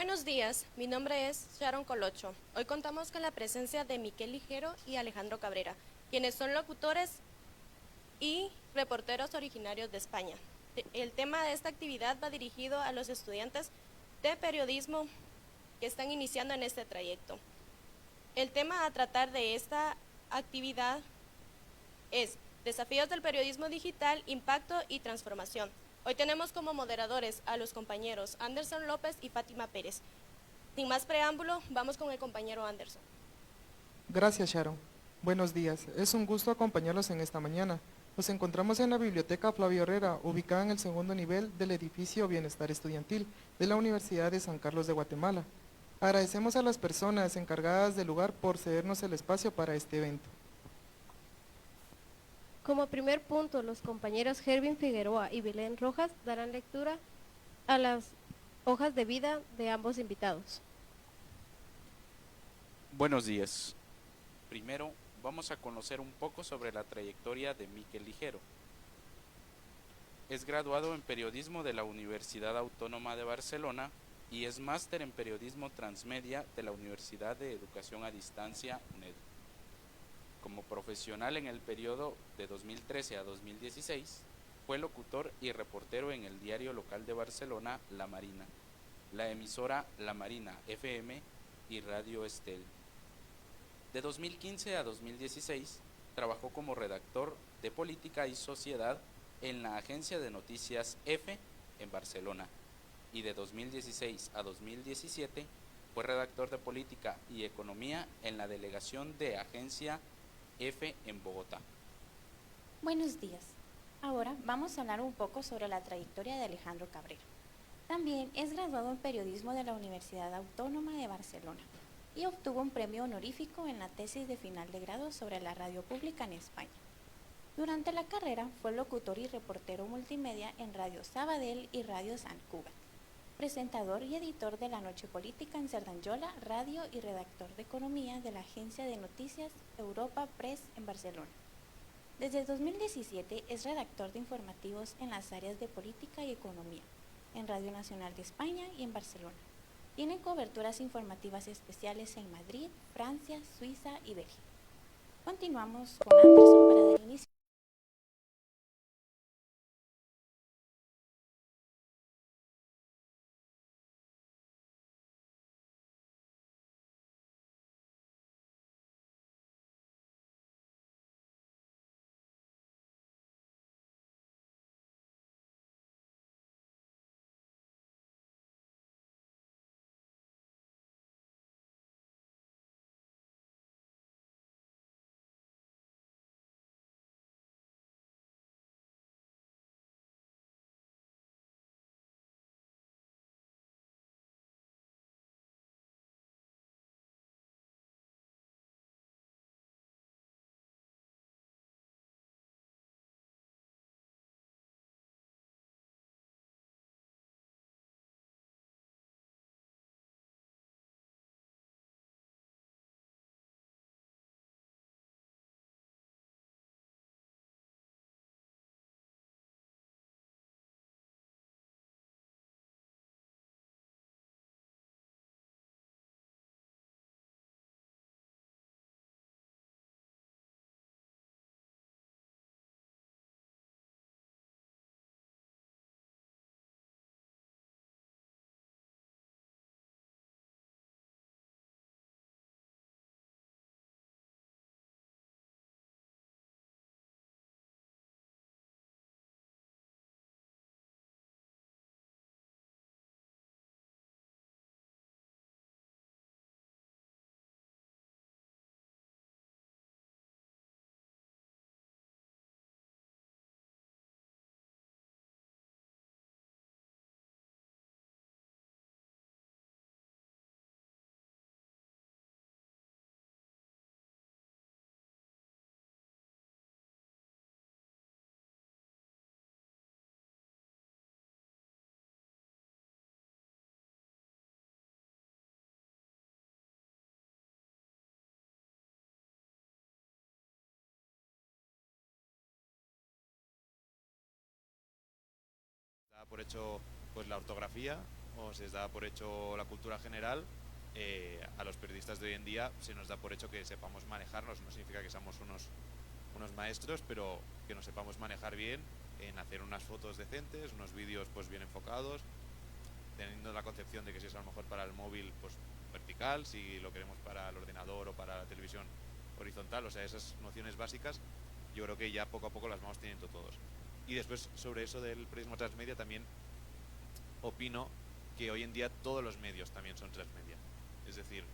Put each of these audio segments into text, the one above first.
Buenos días, mi nombre es Sharon Colocho. Hoy contamos con la presencia de Miquel Ligero y Alejandro Cabrera, quienes son locutores y reporteros originarios de España. El tema de esta actividad va dirigido a los estudiantes de periodismo que están iniciando en este trayecto. El tema a tratar de esta actividad es Desafíos del periodismo digital, impacto y transformación. Hoy tenemos como moderadores a los compañeros Anderson López y Fátima Pérez. Sin más preámbulo, vamos con el compañero Anderson. Gracias, Sharon. Buenos días. Es un gusto acompañarlos en esta mañana. Nos encontramos en la Biblioteca Flavio Herrera, ubicada en el segundo nivel del edificio Bienestar Estudiantil de la Universidad de San Carlos de Guatemala. Agradecemos a las personas encargadas del lugar por cedernos el espacio para este evento. Como primer punto, los compañeros Hervin Figueroa y Belén Rojas darán lectura a las hojas de vida de ambos invitados. Buenos días. Primero, vamos a conocer un poco sobre la trayectoria de Miquel Ligero. Es graduado en Periodismo de la Universidad Autónoma de Barcelona y es máster en Periodismo Transmedia de la Universidad de Educación a Distancia, UNED. Como profesional en el periodo de 2013 a 2016, fue locutor y reportero en el diario local de Barcelona, La Marina, la emisora La Marina FM y Radio Estel. De 2015 a 2016, trabajó como redactor de Política y Sociedad en la agencia de noticias EFE en Barcelona y de 2016 a 2017 fue redactor de Política y Economía en la delegación de Agencia EFE en Bogotá. Buenos días. Ahora vamos a hablar un poco sobre la trayectoria de Alejandro Cabrera. También es graduado en Periodismo de la Universidad Autónoma de Barcelona y obtuvo un premio honorífico en la tesis de final de grado sobre la radio pública en España. Durante la carrera fue locutor y reportero multimedia en Radio Sabadell y Radio Sant Cugat, presentador y editor de La Noche Política en Cerdanyola Radio y redactor de Economía de la agencia de noticias Europa Press en Barcelona. Desde 2017 es redactor de informativos en las áreas de Política y Economía, en Radio Nacional de España y en Barcelona. Tiene coberturas informativas especiales en Madrid, Francia, Suiza y Bélgica. Continuamos con Anderson para dar inicio. Da por hecho pues la ortografía o se da por hecho la cultura general, a los periodistas de hoy en día se nos da por hecho que sepamos manejarnos. No significa que seamos unos maestros, pero que nos sepamos manejar bien en hacer unas fotos decentes, unos vídeos pues bien enfocados, teniendo la concepción de que si es a lo mejor para el móvil pues vertical, si lo queremos para el ordenador o para la televisión horizontal. O sea, esas nociones básicas yo creo que ya poco a poco las vamos teniendo todos. Y después, sobre eso del periodismo transmedia, también opino que hoy en día todos los medios también son transmedia. Es decir,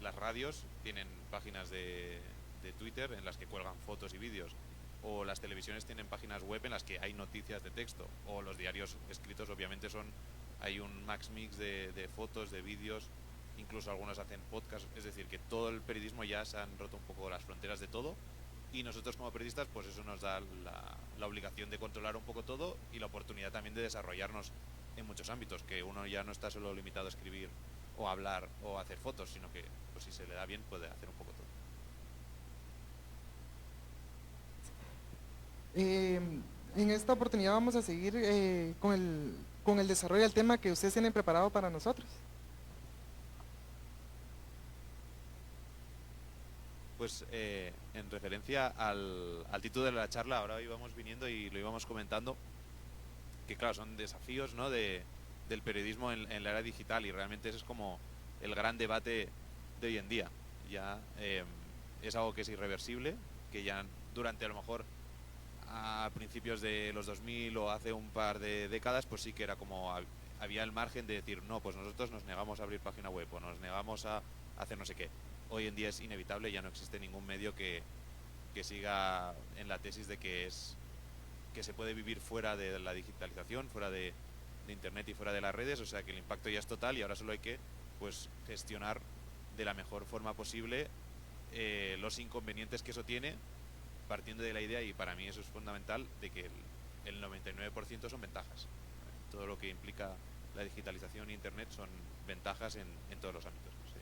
las radios tienen páginas de Twitter en las que cuelgan fotos y vídeos, o las televisiones tienen páginas web en las que hay noticias de texto, o los diarios escritos obviamente hay un max mix de fotos, de vídeos, incluso algunos hacen podcast. Es decir, que todo el periodismo ya se han roto un poco las fronteras de todo, y nosotros como periodistas pues eso nos da la obligación de controlar un poco todo y la oportunidad también de desarrollarnos en muchos ámbitos, que uno ya no está solo limitado a escribir o a hablar o a hacer fotos, sino que pues si se le da bien puede hacer un poco todo. En esta oportunidad vamos a seguir con el desarrollo del tema que ustedes tienen preparado para nosotros. Pues en referencia al título de la charla, ahora íbamos viniendo y lo íbamos comentando, que claro, son desafíos, ¿no?, del periodismo en la era digital, y realmente ese es como el gran debate de hoy en día. Ya es algo que es irreversible, que ya durante a lo mejor a principios de los 2000 o hace un par de décadas, pues sí que era como había el margen de decir, no, pues nosotros nos negamos a abrir página web o nos negamos a hacer no sé qué. Hoy en día es inevitable, ya no existe ningún medio que siga en la tesis de que se puede vivir fuera de la digitalización, fuera de internet y fuera de las redes. O sea que el impacto ya es total y ahora solo hay que pues gestionar de la mejor forma posible los inconvenientes que eso tiene, partiendo de la idea, y para mí eso es fundamental, de que el 99% son ventajas. Todo lo que implica la digitalización e internet son ventajas en todos los ámbitos. No sé,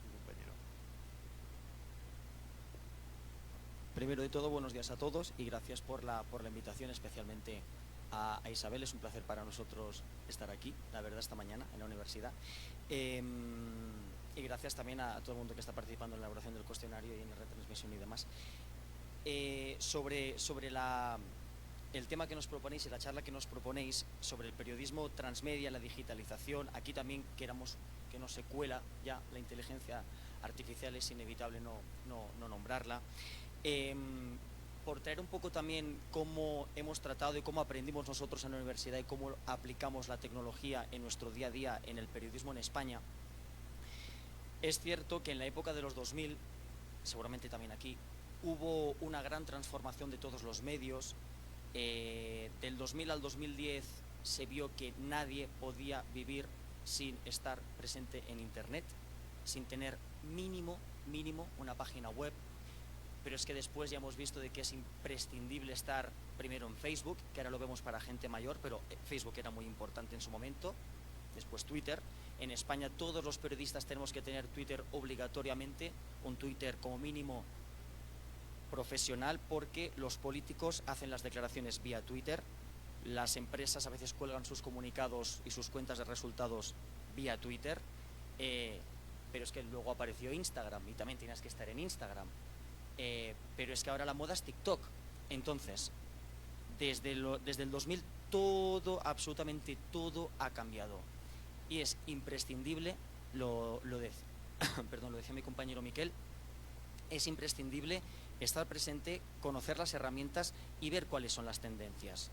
mi compañero. Primero de todo, buenos días a todos y gracias por la invitación, especialmente a Isabel. Es un placer para nosotros estar aquí, la verdad, esta mañana en la universidad. Y gracias también a todo el mundo que está participando en la elaboración del cuestionario y en la retransmisión y demás. Sobre el tema que nos proponéis y la charla que nos proponéis sobre el periodismo transmedia, la digitalización, aquí también queramos que no se cuela ya la inteligencia artificial, es inevitable no nombrarla. Por traer un poco también cómo hemos tratado y cómo aprendimos nosotros en la universidad y cómo aplicamos la tecnología en nuestro día a día en el periodismo en España. Es cierto que en la época de los 2000, seguramente también aquí, hubo una gran transformación de todos los medios. Del 2000 al 2010 se vio que nadie podía vivir sin estar presente en Internet, sin tener mínimo una página web. Pero es que después ya hemos visto de que es imprescindible estar primero en Facebook, que ahora lo vemos para gente mayor, pero Facebook era muy importante en su momento. Después Twitter. En España todos los periodistas tenemos que tener Twitter obligatoriamente, un Twitter como mínimo profesional, porque los políticos hacen las declaraciones vía Twitter, las empresas a veces cuelgan sus comunicados y sus cuentas de resultados vía Twitter, pero es que luego apareció Instagram y también tienes que estar en Instagram. Pero es que ahora la moda es TikTok. Entonces, desde el 2000 absolutamente todo ha cambiado y es imprescindible, lo decía mi compañero Miquel, es imprescindible estar presente, conocer las herramientas y ver cuáles son las tendencias,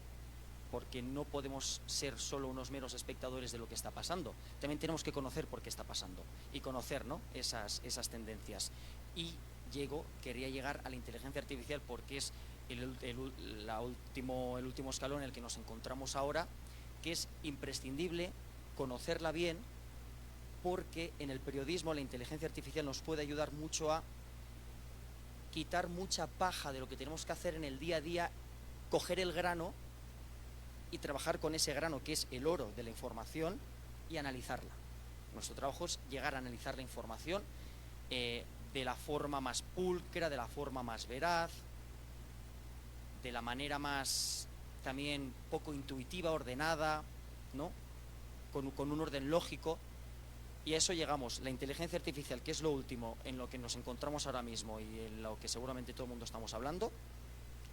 porque no podemos ser solo unos meros espectadores de lo que está pasando. También tenemos que conocer por qué está pasando y conocer, ¿no?, esas tendencias. Y quería llegar a la inteligencia artificial porque es el último escalón en el que nos encontramos ahora, que es imprescindible conocerla bien, porque en el periodismo la inteligencia artificial nos puede ayudar mucho a quitar mucha paja de lo que tenemos que hacer en el día a día, coger el grano y trabajar con ese grano, que es el oro de la información, y analizarla. Nuestro trabajo es llegar a analizar la información de la forma más pulcra, de la forma más veraz, de la manera más también poco intuitiva, ordenada, ¿no? con un orden lógico, y a eso llegamos. La inteligencia artificial, que es lo último en lo que nos encontramos ahora mismo y en lo que seguramente todo el mundo estamos hablando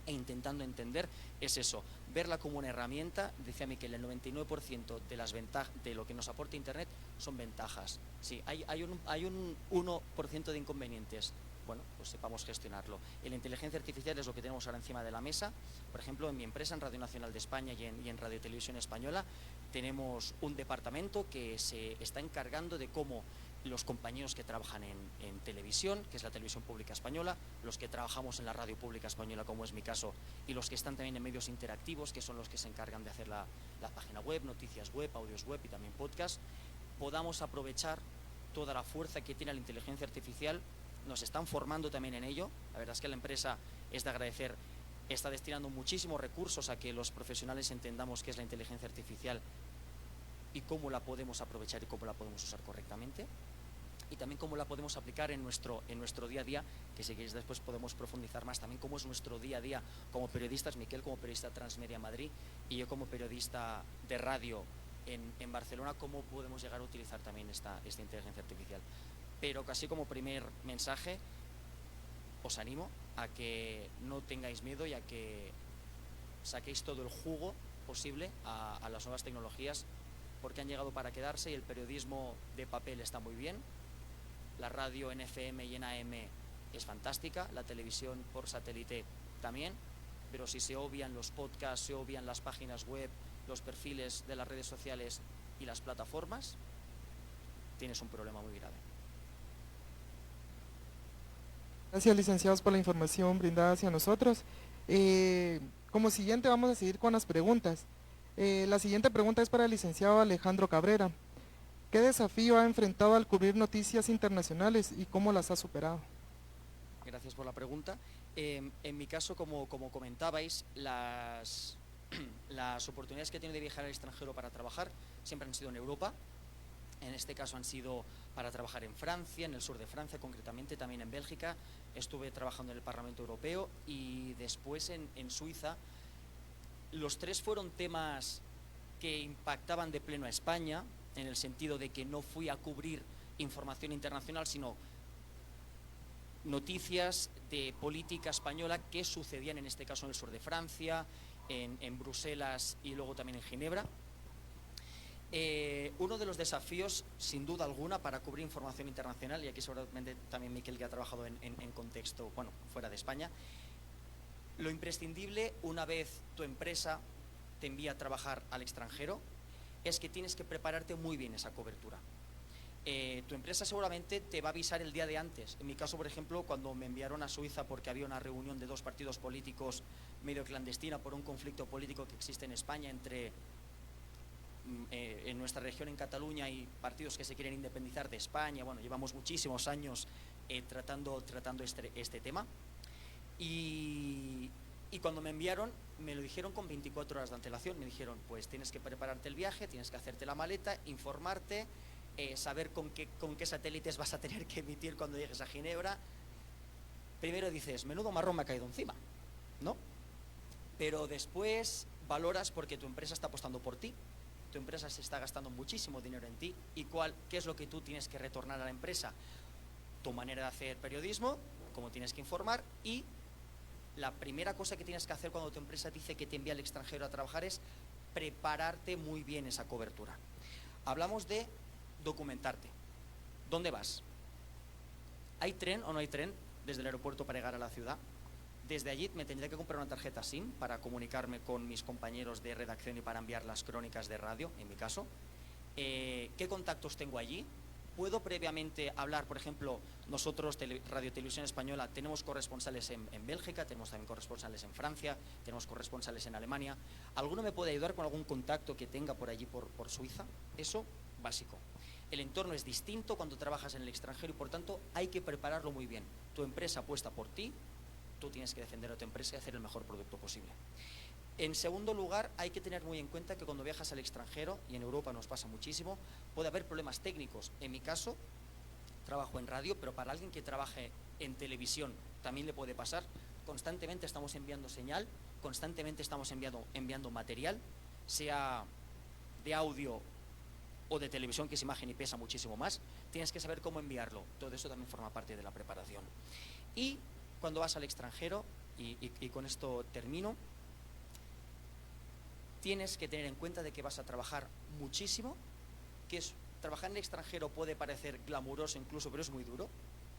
e intentando entender, es eso, verla como una herramienta. Decía Miquel, el 99% de las ventajas de lo que nos aporta Internet son ventajas. Sí, hay un 1% de inconvenientes. Bueno, pues sepamos gestionarlo. Y la inteligencia artificial es lo que tenemos ahora encima de la mesa. Por ejemplo, en mi empresa, en Radio Nacional de España y en Radio Televisión Española, tenemos un departamento que se está encargando de cómo los compañeros que trabajan en televisión, que es la televisión pública española, los que trabajamos en la radio pública española, como es mi caso, y los que están también en medios interactivos, que son los que se encargan de hacer la página web, noticias web, audios web y también podcast, podamos aprovechar toda la fuerza que tiene la inteligencia artificial. Nos están formando también en ello. La verdad es que la empresa, es de agradecer, está destinando muchísimos recursos a que los profesionales entendamos qué es la inteligencia artificial y cómo la podemos aprovechar y cómo la podemos usar correctamente, y también cómo la podemos aplicar en nuestro día a día, que si queréis después podemos profundizar más también cómo es nuestro día a día como periodistas, Miquel como periodista Transmedia Madrid y yo como periodista de radio en Barcelona, cómo podemos llegar a utilizar también esta inteligencia artificial. Pero casi como primer mensaje, os animo a que no tengáis miedo y a que saquéis todo el jugo posible a las nuevas tecnologías, porque han llegado para quedarse y el periodismo de papel está muy bien, la radio en FM y en AM es fantástica, la televisión por satélite también, pero si se obvian los podcasts, se obvian las páginas web, los perfiles de las redes sociales y las plataformas, tienes un problema muy grave. Gracias, licenciados, por la información brindada hacia nosotros. Como siguiente vamos a seguir con las preguntas. La siguiente pregunta es para el licenciado Alejandro Cabrera. ¿Qué desafío ha enfrentado al cubrir noticias internacionales y cómo las ha superado? Gracias por la pregunta. En mi caso, como comentabais, las oportunidades que he tenido de viajar al extranjero para trabajar siempre han sido en Europa. En este caso han sido para trabajar en Francia, en el sur de Francia concretamente, también en Bélgica. Estuve trabajando en el Parlamento Europeo y después en Suiza. Los tres fueron temas que impactaban de pleno a España, en el sentido de que no fui a cubrir información internacional, sino noticias de política española que sucedían en este caso en el sur de Francia, en Bruselas y luego también en Ginebra. Uno de los desafíos, sin duda alguna, para cubrir información internacional, y aquí seguramente también Miquel, que ha trabajado en contexto, bueno, fuera de España, lo imprescindible una vez tu empresa te envía a trabajar al extranjero es que tienes que prepararte muy bien esa cobertura. Tu empresa seguramente te va a avisar el día de antes. En mi caso, por ejemplo, cuando me enviaron a Suiza porque había una reunión de dos partidos políticos medio clandestina por un conflicto político que existe en España entre en nuestra región, en Cataluña, y partidos que se quieren independizar de España. Bueno, llevamos muchísimos años tratando este tema. Y cuando me enviaron, me lo dijeron con 24 horas de antelación. Me dijeron, pues tienes que prepararte el viaje, tienes que hacerte la maleta, informarte, saber con qué satélites vas a tener que emitir cuando llegues a Ginebra. Primero dices, menudo marrón me ha caído encima, ¿no? Pero después valoras porque tu empresa está apostando por ti, tu empresa se está gastando muchísimo dinero en ti, y qué es lo que tú tienes que retornar a la empresa. Tu manera de hacer periodismo, cómo tienes que informar, y la primera cosa que tienes que hacer cuando tu empresa dice que te envía al extranjero a trabajar es prepararte muy bien esa cobertura. Hablamos de documentarte. ¿Dónde vas? ¿Hay tren o no hay tren desde el aeropuerto para llegar a la ciudad? Desde allí me tendré que comprar una tarjeta SIM para comunicarme con mis compañeros de redacción y para enviar las crónicas de radio, en mi caso. ¿Qué contactos tengo allí? ¿Puedo previamente hablar, por ejemplo, nosotros, Radio Televisión Española, tenemos corresponsales en Bélgica, tenemos también corresponsales en Francia, tenemos corresponsales en Alemania? ¿Alguno me puede ayudar con algún contacto que tenga por allí, por Suiza? Eso, básico. El entorno es distinto cuando trabajas en el extranjero y por tanto hay que prepararlo muy bien. Tu empresa apuesta por ti, tú tienes que defender a tu empresa y hacer el mejor producto posible. En segundo lugar, hay que tener muy en cuenta que cuando viajas al extranjero, y en Europa nos pasa muchísimo, puede haber problemas técnicos. En mi caso, trabajo en radio, pero para alguien que trabaje en televisión también le puede pasar. Constantemente estamos enviando señal, constantemente estamos enviando material, sea de audio o de televisión, que es imagen y pesa muchísimo más, tienes que saber cómo enviarlo. Todo eso también forma parte de la preparación. Y cuando vas al extranjero, y con esto termino, tienes que tener en cuenta de que vas a trabajar muchísimo, que trabajar en el extranjero puede parecer glamuroso incluso, pero es muy duro,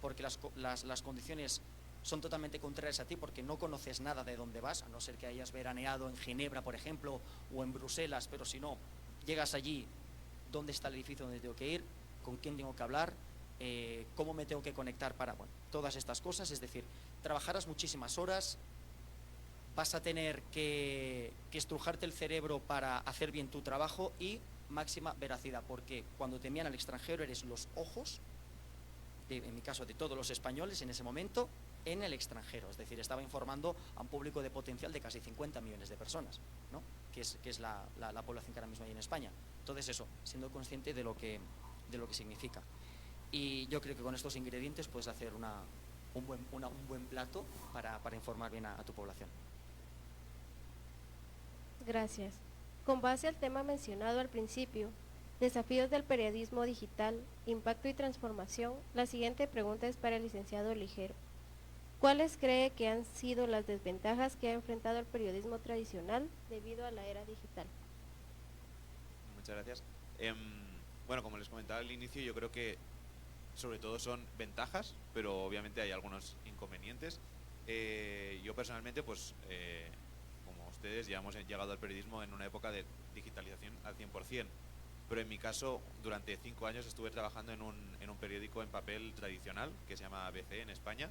porque las condiciones son totalmente contrarias a ti, porque no conoces nada de dónde vas, a no ser que hayas veraneado en Ginebra, por ejemplo, o en Bruselas, pero si no, llegas allí, ¿dónde está el edificio donde tengo que ir? ¿Con quién tengo que hablar? ¿Cómo me tengo que conectar para, bueno, todas estas cosas? Es decir, trabajarás muchísimas horas, vas a tener que estrujarte el cerebro para hacer bien tu trabajo y máxima veracidad, porque cuando te envían al extranjero eres los ojos, en mi caso de todos los españoles en ese momento, en el extranjero. Es decir, estaba informando a un público de potencial de casi 50 millones de personas, ¿no? que es la población que ahora mismo hay en España. Entonces eso, siendo consciente de lo que significa. Y yo creo que con estos ingredientes puedes hacer un buen plato para informar bien a tu población. Gracias. Con base al tema mencionado al principio, desafíos del periodismo digital, impacto y transformación, la siguiente pregunta es para el licenciado Ligero. ¿Cuáles cree que han sido las desventajas que ha enfrentado el periodismo tradicional debido a la era digital? Muchas gracias. Bueno, como les comentaba al inicio, yo creo que sobre todo son ventajas, pero obviamente hay algunos inconvenientes. Yo personalmente, pues, como ustedes, ya hemos llegado al periodismo en una época de digitalización al 100%, pero en mi caso, durante 5 años estuve trabajando en un periódico en papel tradicional, que se llama ABC en España,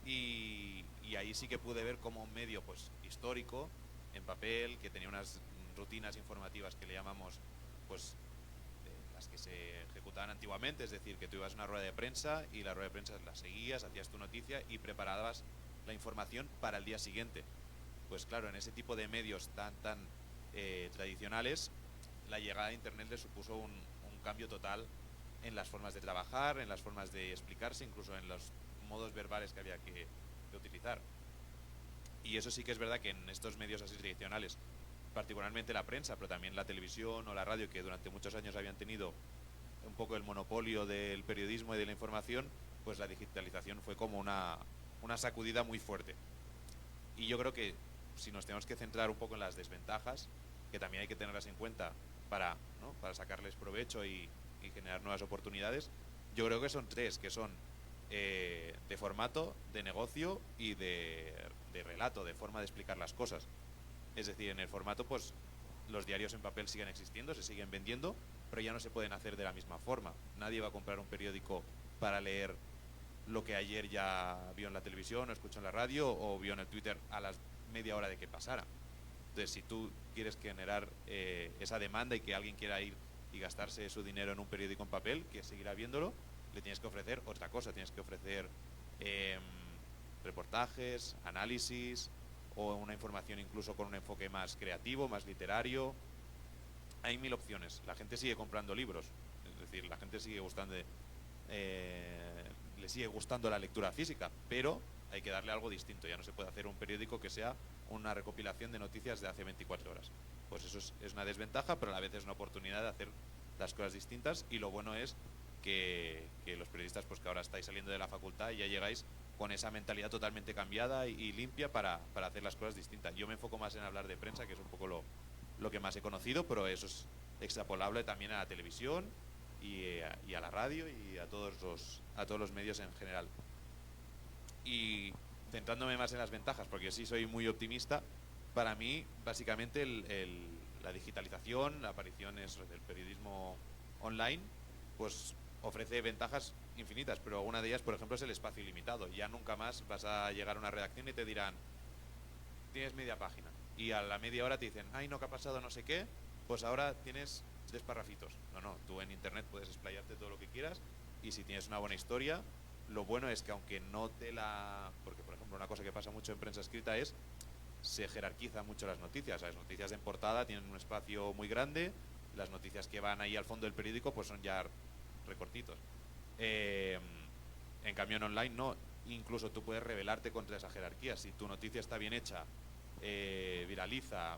y ahí sí que pude ver como un medio pues histórico, en papel, que tenía unas rutinas informativas que le llamamos pues las que se ejecutaban antiguamente, es decir, que tú ibas a una rueda de prensa y la rueda de prensa la seguías, hacías tu noticia y preparabas la información para el día siguiente. Pues claro, en ese tipo de medios tan tradicionales, la llegada de Internet le supuso un cambio total en las formas de trabajar, en las formas de explicarse, incluso en los modos verbales que había que utilizar. Y eso sí que es verdad que en estos medios así tradicionales, particularmente la prensa, pero también la televisión o la radio, que durante muchos años habían tenido un poco el monopolio del periodismo y de la información, pues la digitalización fue como una sacudida muy fuerte. Y yo creo que si nos tenemos que centrar un poco en las desventajas, que también hay que tenerlas en cuenta para sacarles provecho y generar nuevas oportunidades, yo creo que son 3, que son de formato, de negocio y de relato, de forma de explicar las cosas. Es decir, en el formato, pues los diarios en papel siguen existiendo, se siguen vendiendo, pero ya no se pueden hacer de la misma forma. Nadie va a comprar un periódico para leer lo que ayer ya vio en la televisión o escuchó en la radio o vio en el Twitter a las media hora de que pasara. Entonces, si tú quieres generar esa demanda y que alguien quiera ir y gastarse su dinero en un periódico en papel, que seguirá viéndolo, le tienes que ofrecer otra cosa, tienes que ofrecer reportajes, análisis o una información incluso con un enfoque más creativo, más literario. Hay 1000 opciones. La gente sigue comprando libros, es decir, la gente sigue le sigue gustando la lectura física, pero hay que darle algo distinto. Ya no se puede hacer un periódico que sea una recopilación de noticias de hace 24 horas. Pues eso es una desventaja, pero a la vez es una oportunidad de hacer las cosas distintas, y lo bueno es que los periodistas, pues que ahora estáis saliendo de la facultad y ya llegáis con esa mentalidad totalmente cambiada y limpia para hacer las cosas distintas. Yo me enfoco más en hablar de prensa, que es un poco lo que más he conocido, pero eso es extrapolable también a la televisión y a la radio y a todos los medios en general. Y centrándome más en las ventajas, porque sí soy muy optimista, para mí básicamente la digitalización, la aparición del periodismo online, pues ofrece ventajas infinitas, pero una de ellas, por ejemplo, es el espacio ilimitado. Ya nunca más vas a llegar a una redacción y te dirán, tienes media página, y a la media hora te dicen, ay, no, que ha pasado no sé qué, pues ahora tienes 3 parrafitos. No, tú en internet puedes explayarte todo lo que quieras, y si tienes una buena historia, lo bueno es que aunque no porque por ejemplo una cosa que pasa mucho en prensa escrita es se jerarquiza mucho las noticias. Las noticias en portada tienen un espacio muy grande, las noticias que van ahí al fondo del periódico pues son ya recortitos. En cambio en online no, incluso tú puedes rebelarte contra esa jerarquía. Si tu noticia está bien hecha, viraliza,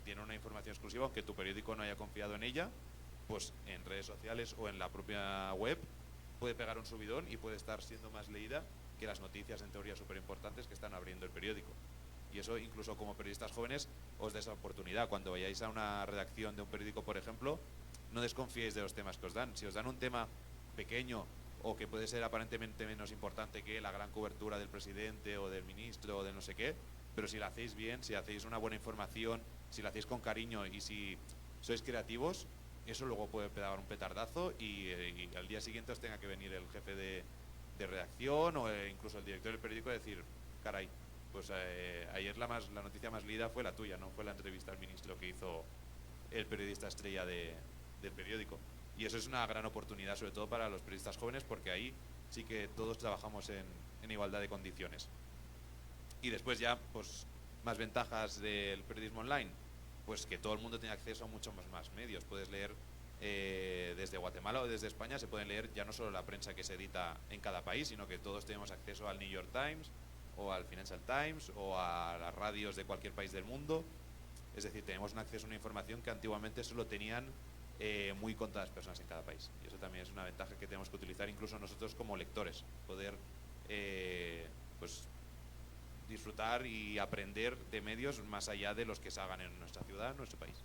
tiene una información exclusiva, aunque tu periódico no haya confiado en ella, pues en redes sociales o en la propia web puede pegar un subidón y puede estar siendo más leída que las noticias en teoría súper importantes que están abriendo el periódico. Y eso incluso como periodistas jóvenes os da esa oportunidad. Cuando vayáis a una redacción de un periódico, por ejemplo, no desconfiéis de los temas que os dan. Si os dan un tema pequeño o que puede ser aparentemente menos importante que la gran cobertura del presidente o del ministro o de no sé qué, pero si la hacéis bien, si hacéis una buena información, si la hacéis con cariño y si sois creativos, eso luego puede pegar un petardazo y al día siguiente os tenga que venir el jefe de redacción o incluso el director del periódico a decir, caray, pues ayer la noticia más leída fue la tuya, no fue la entrevista al ministro que hizo el periodista estrella del periódico. Y eso es una gran oportunidad, sobre todo para los periodistas jóvenes, porque ahí sí que todos trabajamos en igualdad de condiciones. Y después ya, pues, más ventajas del periodismo online, pues que todo el mundo tiene acceso a muchos más medios. Puedes leer desde Guatemala o desde España, se pueden leer ya no solo la prensa que se edita en cada país, sino que todos tenemos acceso al New York Times o al Financial Times o a las radios de cualquier país del mundo. Es decir, tenemos un acceso a una información que antiguamente solo tenían muy contadas personas en cada país. Y eso también es una ventaja que tenemos que utilizar incluso nosotros como lectores, poder pues disfrutar y aprender de medios más allá de los que se hagan en nuestra ciudad, en nuestro país.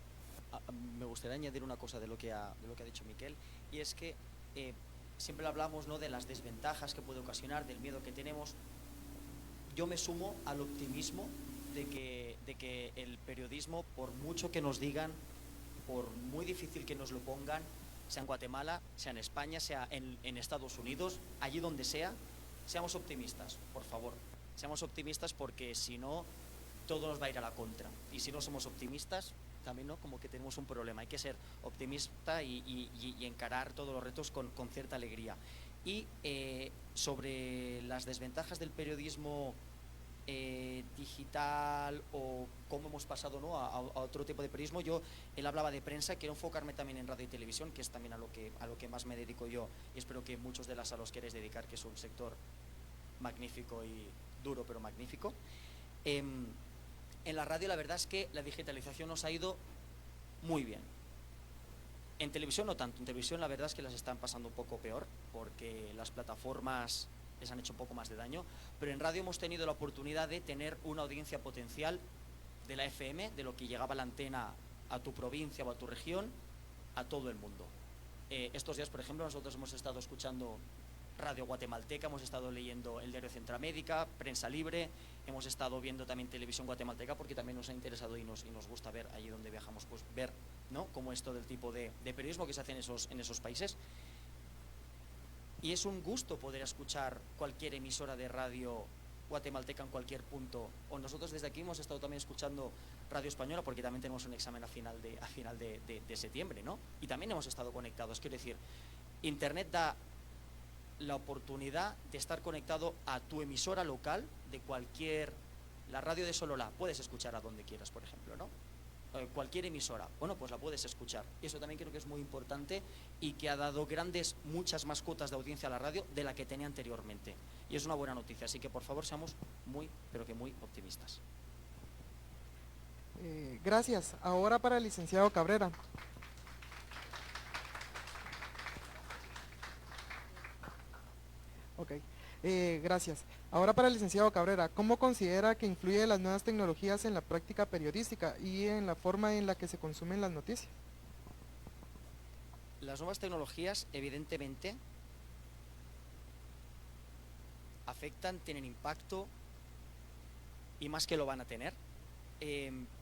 Me gustaría añadir una cosa de lo que ha dicho Miquel, y es que siempre hablamos, ¿no?, de las desventajas que puede ocasionar, del miedo que tenemos. Yo me sumo al optimismo de que el periodismo, por mucho que nos digan, por muy difícil que nos lo pongan, sea en Guatemala, sea en España, sea en Estados Unidos, allí donde sea, seamos optimistas, por favor. Seamos optimistas, porque si no, todo nos va a ir a la contra. Y si no somos optimistas, también, ¿no?, como que tenemos un problema. Hay que ser optimista y encarar todos los retos con cierta alegría. Y sobre las desventajas del periodismo digital, o cómo hemos pasado, ¿no?, a otro tipo de periodismo, él hablaba de prensa. Quiero enfocarme también en radio y televisión, que es también a lo que más me dedico yo, y espero que muchos de las a los queréis dedicar, que es un sector magnífico y duro, pero magnífico. En la radio la verdad es que la digitalización nos ha ido muy bien. En televisión no tanto. En televisión la verdad es que las están pasando un poco peor, porque las plataformas les han hecho un poco más de daño, pero en radio hemos tenido la oportunidad de tener una audiencia potencial de la FM, de lo que llegaba la antena a tu provincia o a tu región, a todo el mundo. Estos días, por ejemplo, nosotros hemos estado escuchando Radio Guatemalteca, hemos estado leyendo el diario Centroamérica, Prensa Libre, hemos estado viendo también Televisión Guatemalteca, porque también nos ha interesado y nos gusta ver allí donde viajamos, pues ver, ¿no?, cómo es todo el tipo de periodismo que se hace en esos países. Y es un gusto poder escuchar cualquier emisora de radio guatemalteca en cualquier punto. O nosotros desde aquí hemos estado también escuchando Radio Española, porque también tenemos un examen a final de septiembre, ¿no? Y también hemos estado conectados. Quiero decir, Internet da la oportunidad de estar conectado a tu emisora local de cualquier... La radio de Sololá puedes escuchar a donde quieras, por ejemplo, ¿no? Cualquier emisora, bueno, pues la puedes escuchar. Y eso también creo que es muy importante, y que ha dado muchas más cuotas de audiencia a la radio de la que tenía anteriormente. Y es una buena noticia, así que por favor seamos muy, pero que muy optimistas. Gracias. Ahora para el licenciado Cabrera. Ok, gracias. Ahora para el licenciado Cabrera, ¿cómo considera que influyen las nuevas tecnologías en la práctica periodística y en la forma en la que se consumen las noticias? Las nuevas tecnologías, evidentemente, afectan, tienen impacto, y más que lo van a tener,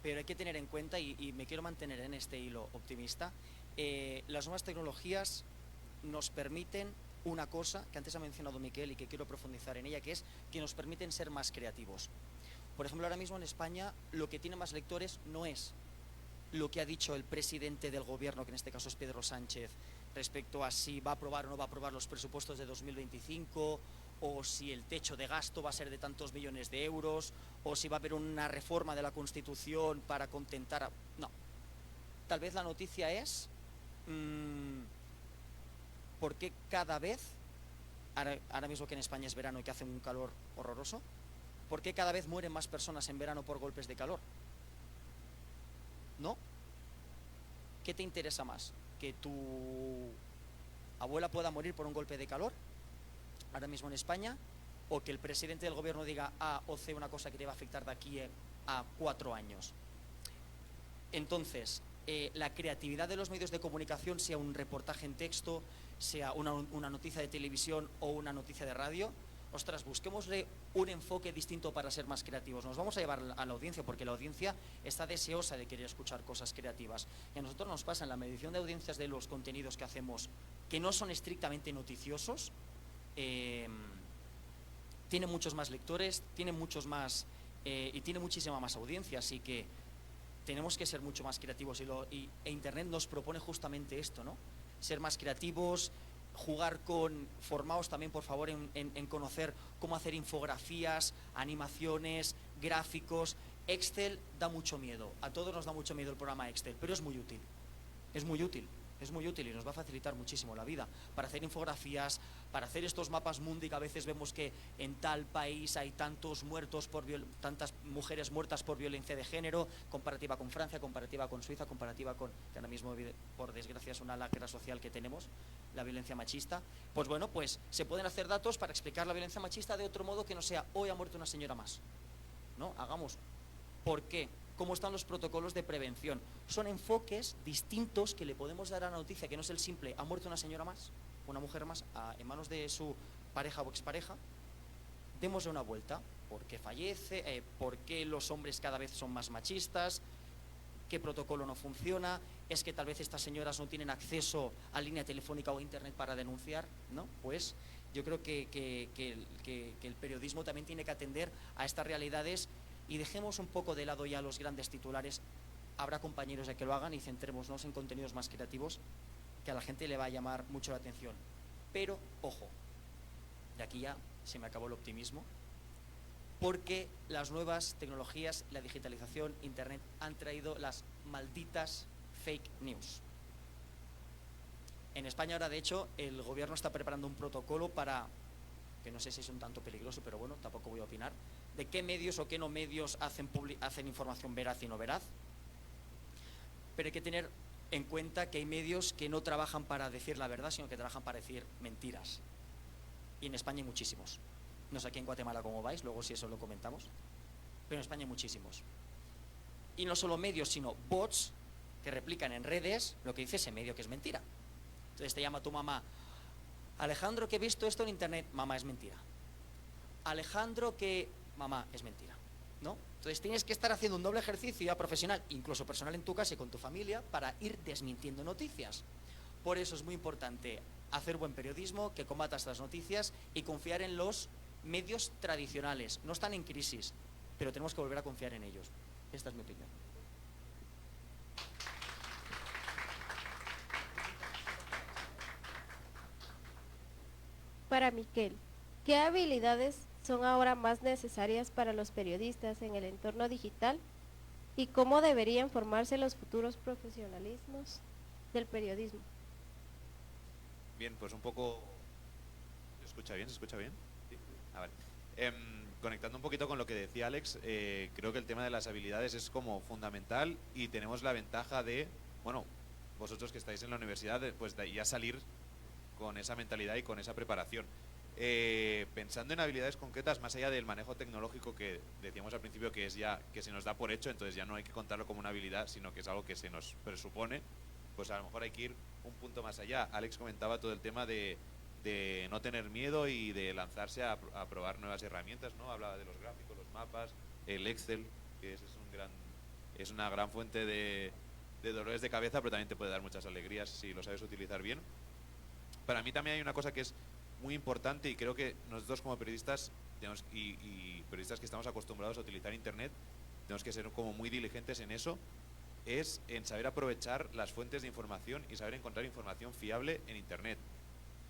pero hay que tener en cuenta, y me quiero mantener en este hilo optimista, las nuevas tecnologías nos permiten una cosa que antes ha mencionado Miquel y que quiero profundizar en ella, que es que nos permiten ser más creativos. Por ejemplo, ahora mismo en España lo que tiene más lectores no es lo que ha dicho el presidente del gobierno, que en este caso es Pedro Sánchez, respecto a si va a aprobar o no va a aprobar los presupuestos de 2025, o si el techo de gasto va a ser de tantos millones de euros, o si va a haber una reforma de la Constitución para contentar a... No. Tal vez la noticia es... ¿por qué cada vez, ahora mismo que en España es verano y que hace un calor horroroso, por qué cada vez mueren más personas en verano por golpes de calor? ¿No? ¿Qué te interesa más? que tu abuela pueda morir por un golpe de calor, ahora mismo en España, o que el presidente del gobierno diga A o C una cosa que te va a afectar de aquí a 4 años. Entonces, la creatividad de los medios de comunicación, sea un reportaje en texto, sea una noticia de televisión o una noticia de radio, ostras, busquémosle un enfoque distinto para ser más creativos. Nos vamos a llevar a la audiencia, porque la audiencia está deseosa de querer escuchar cosas creativas. Y a nosotros nos pasa en la medición de audiencias de los contenidos que hacemos, que no son estrictamente noticiosos, tiene muchos más lectores, tiene muchos más y tiene muchísima más audiencia, así que tenemos que ser mucho más creativos e Internet nos propone justamente esto, ¿no? Ser más creativos, formaos también, por favor, en conocer cómo hacer infografías, animaciones, gráficos. Excel da mucho miedo, a todos nos da mucho miedo el programa Excel, pero es muy útil, es muy útil. Es muy útil y nos va a facilitar muchísimo la vida para hacer infografías, para hacer estos mapas mundi que a veces vemos que en tal país hay tantos muertos tantas mujeres muertas por violencia de género, comparativa con Francia, comparativa con Suiza, comparativa con, que ahora mismo por desgracia es una lacra social que tenemos, la violencia machista. Pues bueno, pues se pueden hacer datos para explicar la violencia machista de otro modo que no sea hoy ha muerto una señora más, ¿no? Hagamos. ¿Por qué? ¿Cómo están los protocolos de prevención? Son enfoques distintos que le podemos dar a la noticia, que no es el simple, ha muerto una señora más, una mujer más, en manos de su pareja o expareja. Démosle una vuelta. ¿Por qué fallece? ¿Por qué los hombres cada vez son más machistas? ¿Qué protocolo no funciona? ¿Es que tal vez estas señoras no tienen acceso a línea telefónica o internet para denunciar? ¿No? Pues yo creo que el periodismo también tiene que atender a estas realidades. Y dejemos un poco de lado ya los grandes titulares. Habrá compañeros de que lo hagan y centrémonos en contenidos más creativos que a la gente le va a llamar mucho la atención. Pero, ojo, de aquí ya se me acabó el optimismo, porque las nuevas tecnologías, la digitalización, Internet, han traído las malditas fake news. En España ahora, de hecho, el gobierno está preparando un protocolo para, que no sé si es un tanto peligroso, pero bueno, tampoco voy a opinar, de qué medios o qué no medios hacen información veraz y no veraz. Pero hay que tener en cuenta que hay medios que no trabajan para decir la verdad, sino que trabajan para decir mentiras. Y en España hay muchísimos. No sé aquí en Guatemala cómo vais, luego si eso lo comentamos. Pero en España hay muchísimos. Y no solo medios, sino bots que replican en redes lo que dice ese medio que es mentira. Entonces te llama tu mamá: Alejandro, que he visto esto en internet. Mamá, es mentira. Alejandro, que... Mamá, es mentira, ¿no? Entonces tienes que estar haciendo un doble ejercicio ya profesional, incluso personal en tu casa y con tu familia, para ir desmintiendo noticias. Por eso es muy importante hacer buen periodismo, que combata estas noticias y confiar en los medios tradicionales. No están en crisis, pero tenemos que volver a confiar en ellos. Esta es mi opinión. Para Miquel, ¿qué habilidades son ahora más necesarias para los periodistas en el entorno digital y cómo deberían formarse los futuros profesionalismos del periodismo? Bien, pues un poco... ¿Se escucha bien? ¿Se escucha bien? Sí. Ah, vale. Conectando un poquito con lo que decía Alex, creo que el tema de las habilidades es como fundamental y tenemos la ventaja de, bueno, vosotros que estáis en la universidad, pues de ya salir con esa mentalidad y con esa preparación. Pensando en habilidades concretas, más allá del manejo tecnológico que decíamos al principio que es ya que se nos da por hecho, entonces ya no hay que contarlo como una habilidad, sino que es algo que se nos presupone, pues a lo mejor hay que ir un punto más allá. Alex comentaba todo el tema de no tener miedo y de lanzarse a probar nuevas herramientas, ¿no? Hablaba de los gráficos, los mapas, el Excel, que es una gran fuente de dolores de cabeza, pero también te puede dar muchas alegrías si lo sabes utilizar bien. Para mí también hay una cosa que es muy importante y creo que nosotros como periodistas y periodistas que estamos acostumbrados a utilizar Internet tenemos que ser como muy diligentes en eso, es en saber aprovechar las fuentes de información y saber encontrar información fiable en Internet.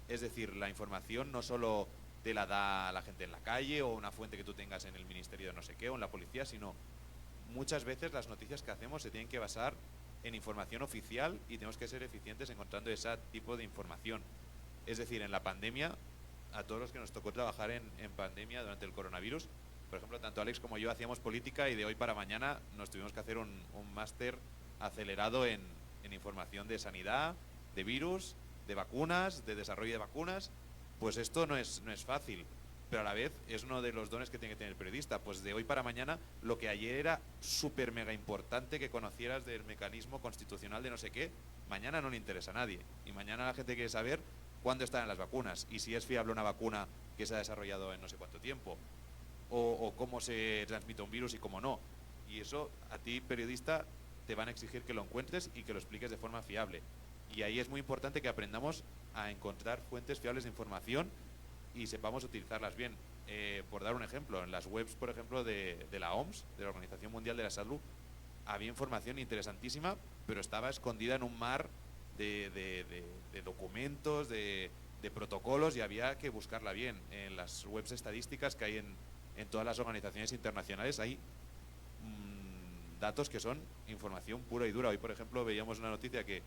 Es decir, la información no solo te la da la gente en la calle o una fuente que tú tengas en el ministerio de no sé qué o en la policía, sino muchas veces las noticias que hacemos se tienen que basar en información oficial y tenemos que ser eficientes encontrando ese tipo de información. Es decir, en la pandemia, a todos los que nos tocó trabajar en pandemia durante el coronavirus, por ejemplo, tanto Alex como yo hacíamos política y de hoy para mañana nos tuvimos que hacer un máster acelerado en información de sanidad, de virus, de vacunas, de desarrollo de vacunas. Pues esto no es fácil, pero a la vez es uno de los dones que tiene que tener el periodista. Pues de hoy para mañana, lo que ayer era súper mega importante que conocieras del mecanismo constitucional de no sé qué, mañana no le interesa a nadie. Y mañana la gente quiere saber cuándo están las vacunas y si es fiable una vacuna que se ha desarrollado en no sé cuánto tiempo, o cómo se transmite un virus y cómo no. Y eso a ti, periodista, te van a exigir que lo encuentres y que lo expliques de forma fiable. Y ahí es muy importante que aprendamos a encontrar fuentes fiables de información y sepamos utilizarlas bien. Por dar un ejemplo, en las webs, por ejemplo, de la OMS, de la Organización Mundial de la Salud, había información interesantísima, pero estaba escondida en un mar de documentos, de protocolos, y había que buscarla bien. En las webs estadísticas que hay en todas las organizaciones internacionales hay datos que son información pura y dura. Hoy, por ejemplo, veíamos una noticia que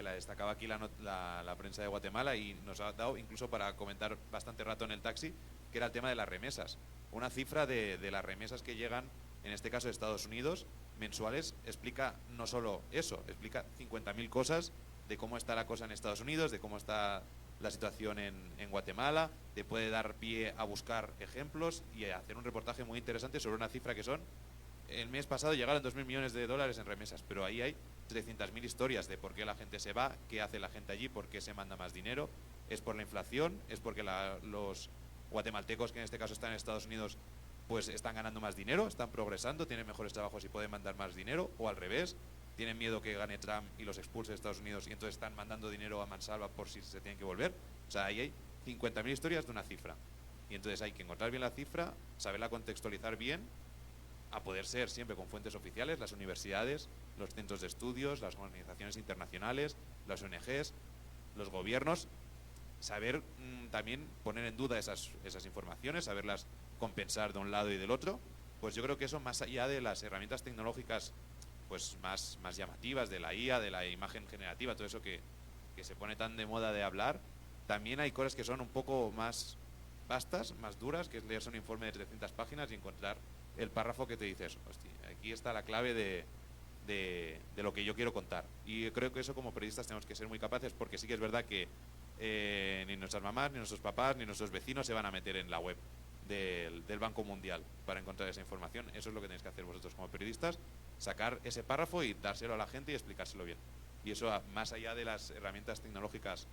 la destacaba aquí la prensa de Guatemala y nos ha dado incluso para comentar bastante rato en el taxi, que era el tema de las remesas. Una cifra de las remesas que llegan, en este caso de Estados Unidos, mensuales, explica no solo eso, explica 50.000 cosas de cómo está la cosa en Estados Unidos, de cómo está la situación en Guatemala. Te puede dar pie a buscar ejemplos y a hacer un reportaje muy interesante sobre una cifra que son: el mes pasado llegaron 2.000 millones de dólares en remesas, pero ahí hay 300.000 historias de por qué la gente se va, qué hace la gente allí, por qué se manda más dinero. Es por la inflación, es porque los guatemaltecos, que en este caso están en Estados Unidos, pues están ganando más dinero, están progresando, tienen mejores trabajos y pueden mandar más dinero, o al revés, tienen miedo que gane Trump y los expulse de Estados Unidos y entonces están mandando dinero a mansalva por si se tienen que volver. O sea, ahí hay 50.000 historias de una cifra. Y entonces hay que encontrar bien la cifra, saberla contextualizar bien, a poder ser siempre con fuentes oficiales, las universidades, los centros de estudios, las organizaciones internacionales, las ONGs, los gobiernos, saber también poner en duda esas informaciones, saberlas compensar de un lado y del otro. Pues yo creo que eso, más allá de las herramientas tecnológicas pues más llamativas, de la IA, de la imagen generativa, todo eso que se pone tan de moda de hablar, también hay cosas que son un poco más vastas, más duras, que es leerse un informe de 300 páginas y encontrar el párrafo que te dices: hostia, aquí está la clave de lo que yo quiero contar. Y creo que eso, como periodistas, tenemos que ser muy capaces, porque sí que es verdad que ni nuestras mamás, ni nuestros papás, ni nuestros vecinos se van a meter en la web del Banco Mundial para encontrar esa información. Eso es lo que tenéis que hacer vosotros como periodistas: sacar ese párrafo y dárselo a la gente y explicárselo bien. Y eso, más allá de las herramientas tecnológicas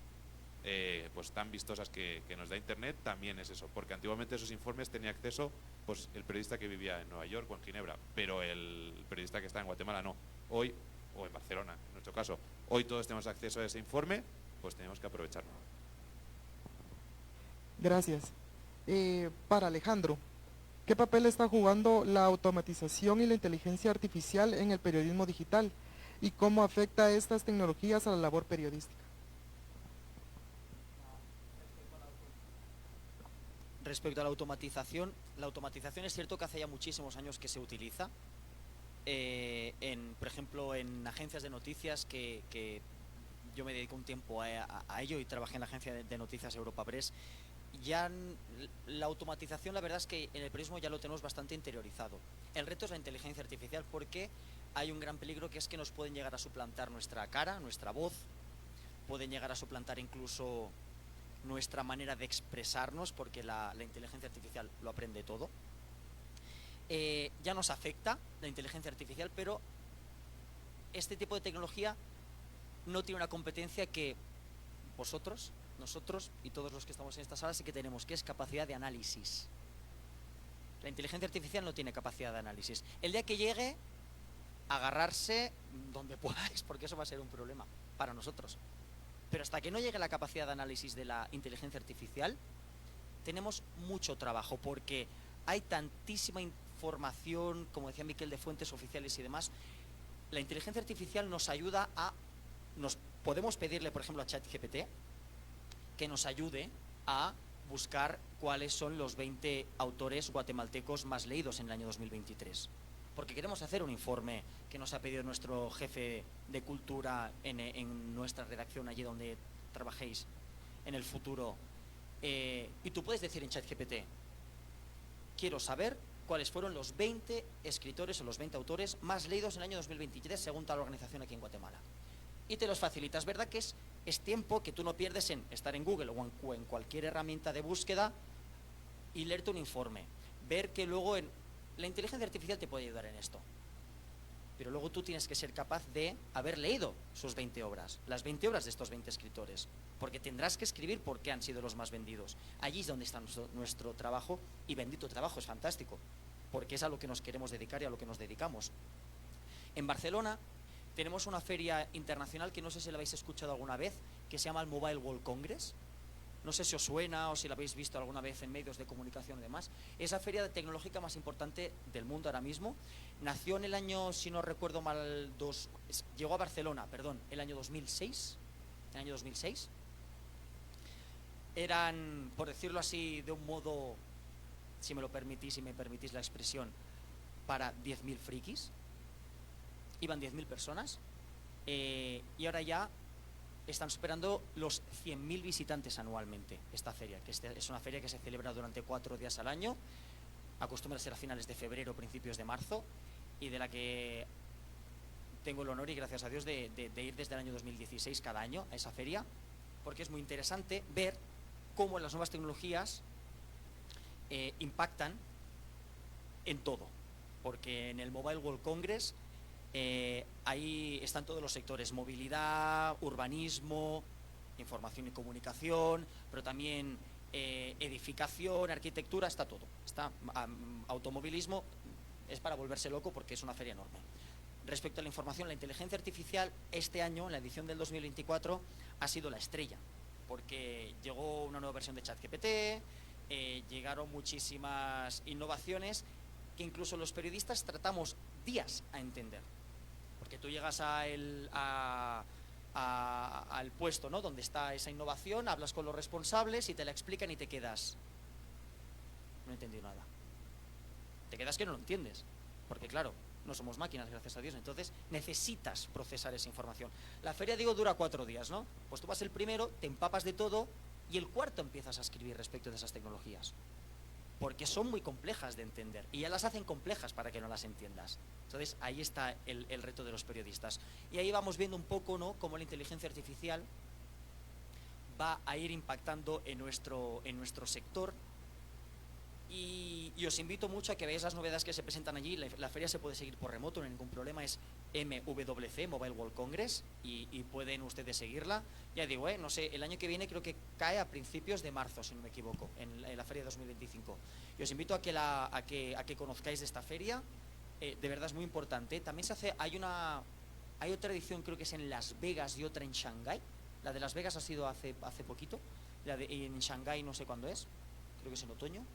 pues tan vistosas que nos da Internet, también es eso, porque antiguamente esos informes tenía acceso pues el periodista que vivía en Nueva York o en Ginebra, pero el periodista que está en Guatemala no. Hoy, o en Barcelona en nuestro caso, hoy todos tenemos acceso a ese informe, pues tenemos que aprovecharlo. Gracias. Para Alejandro, ¿qué papel está jugando la automatización y la inteligencia artificial en el periodismo digital? ¿Y cómo afecta estas tecnologías a la labor periodística? Respecto a la automatización es cierto que hace ya muchísimos años que se utiliza. Por ejemplo, en agencias de noticias, que yo me dedico un tiempo a ello y trabajé en la agencia de noticias Europa Press. Ya la automatización, la verdad es que en el periodismo ya lo tenemos bastante interiorizado. El reto es la inteligencia artificial, porque hay un gran peligro, que es que nos pueden llegar a suplantar nuestra cara, nuestra voz, pueden llegar a suplantar incluso nuestra manera de expresarnos, porque la inteligencia artificial lo aprende todo. Ya nos afecta la inteligencia artificial, pero este tipo de tecnología no tiene una competencia que vosotros, nosotros y todos los que estamos en esta sala sí que tenemos, que es capacidad de análisis. La inteligencia artificial no tiene capacidad de análisis. El día que llegue, agarrarse donde podáis, porque eso va a ser un problema para nosotros. Pero hasta que no llegue la capacidad de análisis de la inteligencia artificial, tenemos mucho trabajo, porque hay tantísima información, como decía Miquel, de fuentes oficiales y demás. La inteligencia artificial nos ayuda podemos pedirle, por ejemplo, a ChatGPT que nos ayude a buscar cuáles son los 20 autores guatemaltecos más leídos en el año 2023. Porque queremos hacer un informe que nos ha pedido nuestro jefe de cultura en nuestra redacción, allí donde trabajéis en el futuro. Y tú puedes decir en ChatGPT: quiero saber cuáles fueron los 20 escritores o los 20 autores más leídos en el año 2023 según tal organización aquí en Guatemala. y te los facilita. Es verdad que es tiempo que tú no pierdes en estar en Google o en cualquier herramienta de búsqueda y leerte un informe. Ver que luego la inteligencia artificial te puede ayudar en esto. Pero luego tú tienes que ser capaz de haber leído sus 20 obras, las 20 obras de estos 20 escritores, porque tendrás que escribir por qué han sido los más vendidos. Allí es donde está nuestro trabajo, y bendito trabajo, es fantástico, porque es a lo que nos queremos dedicar y a lo que nos dedicamos. En Barcelona tenemos una feria internacional que no sé si la habéis escuchado alguna vez, que se llama el Mobile World Congress. No sé si os suena o si la habéis visto alguna vez en medios de comunicación y demás. Es la feria tecnológica más importante del mundo ahora mismo. Nació en el año, si no recuerdo mal, llegó a Barcelona, perdón, el año 2006. El año 2006. Eran, por decirlo así, de un modo, si me permitís la expresión, para 10.000 frikis. Iban 10.000 personas. Y ahora ya están superando los 100.000 visitantes anualmente esta feria, que es una feria que se celebra durante 4 días al año, acostumbra a ser a finales de febrero o principios de marzo, y de la que tengo el honor y gracias a Dios de ir desde el año 2016 cada año a esa feria, porque es muy interesante ver cómo las nuevas tecnologías impactan en todo, porque en el Mobile World Congress ahí están todos los sectores: movilidad, urbanismo, información y comunicación, pero también edificación, arquitectura, está todo. Está automovilismo, es para volverse loco porque es una feria enorme. Respecto a la información, la inteligencia artificial este año, en la edición del 2024, ha sido la estrella, porque llegó una nueva versión de ChatGPT, llegaron muchísimas innovaciones que incluso los periodistas tratamos días a entender. Porque tú llegas al puesto, ¿no?, donde está esa innovación, hablas con los responsables y te la explican y te quedas: no he entendido nada. Te quedas que no lo entiendes, porque claro, no somos máquinas, gracias a Dios, entonces necesitas procesar esa información. La feria, digo, dura 4 días, ¿no? Pues tú vas el primero, te empapas de todo, y el cuarto empiezas a escribir respecto de esas tecnologías, porque son muy complejas de entender y ya las hacen complejas para que no las entiendas. Entonces ahí está el reto de los periodistas, y ahí vamos viendo un poco, ¿no?, cómo la inteligencia artificial va a ir impactando en nuestro sector. Y os invito mucho a que veáis las novedades que se presentan allí. La feria se puede seguir por remoto, no hay ningún problema. Es MWC, Mobile World Congress, y pueden ustedes seguirla. Ya digo, no sé, el año que viene creo que cae a principios de marzo, si no me equivoco, en la feria 2025. Y os invito a que conozcáis de esta feria. De verdad es muy importante. También hay otra edición, creo que es en Las Vegas y otra en Shanghái. La de Las Vegas ha sido hace poquito. En Shanghái no sé cuándo es, creo que es en otoño.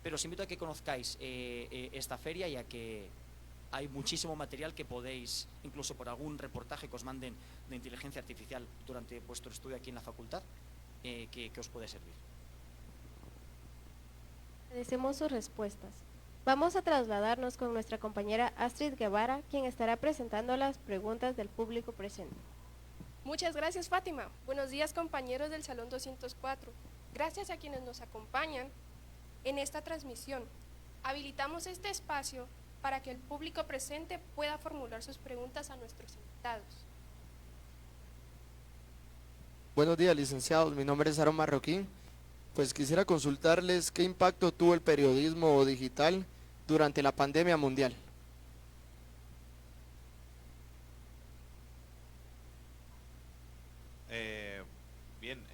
Pero os invito a que conozcáis esta feria, y a que hay muchísimo material que podéis, incluso por algún reportaje que os manden de inteligencia artificial durante vuestro estudio aquí en la facultad, que os puede servir. Agradecemos sus respuestas. Vamos a trasladarnos con nuestra compañera Astrid Guevara, quien estará presentando las preguntas del público presente. Muchas gracias, Fátima. Buenos días, compañeros del Salón 204. Gracias a quienes nos acompañan en esta transmisión. Habilitamos este espacio para que el público presente pueda formular sus preguntas a nuestros invitados. Buenos días, licenciados. Mi nombre es Aaron Marroquín. Pues quisiera consultarles qué impacto tuvo el periodismo digital durante la pandemia mundial. Bien,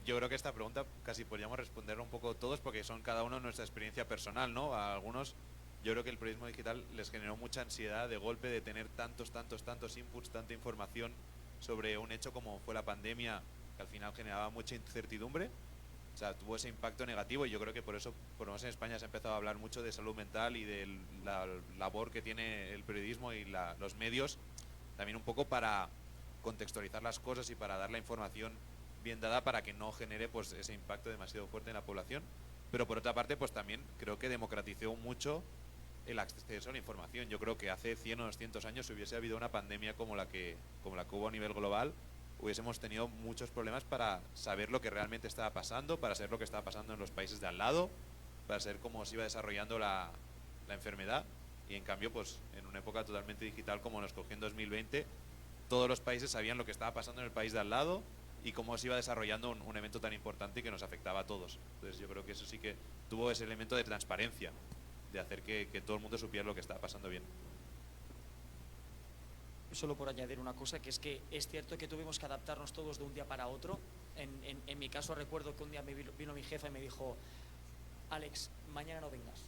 yo creo que esta pregunta casi podríamos responderla un poco todos, porque son cada uno nuestra experiencia personal, ¿no? A algunos, yo creo que el periodismo digital les generó mucha ansiedad de golpe de tener tantos inputs, tanta información sobre un hecho como fue la pandemia, que al final generaba mucha incertidumbre. O sea, tuvo ese impacto negativo, y yo creo que por eso, por lo menos en España, se ha empezado a hablar mucho de salud mental y de la labor que tiene el periodismo y los medios, también un poco para contextualizar las cosas y para dar la información bien dada, para que no genere pues ese impacto demasiado fuerte en la población. Pero por otra parte, pues también creo que democratizó mucho el acceso a la información. Yo creo que hace 100 o 200 años, si hubiese habido una pandemia como la que hubo a nivel global, hubiésemos tenido muchos problemas para saber lo que realmente estaba pasando, para saber lo que estaba pasando en los países de al lado, para saber cómo se iba desarrollando la enfermedad. Y en cambio, pues en una época totalmente digital como nos cogió en 2020, todos los países sabían lo que estaba pasando en el país de al lado y cómo se iba desarrollando un evento tan importante y que nos afectaba a todos. Entonces yo creo que eso sí que tuvo ese elemento de transparencia, de hacer que todo el mundo supiera lo que estaba pasando bien. Solo por añadir una cosa, que es que es cierto que tuvimos que adaptarnos todos de un día para otro. En mi caso recuerdo que un día vino mi jefa y me dijo: Alex, mañana no vengas.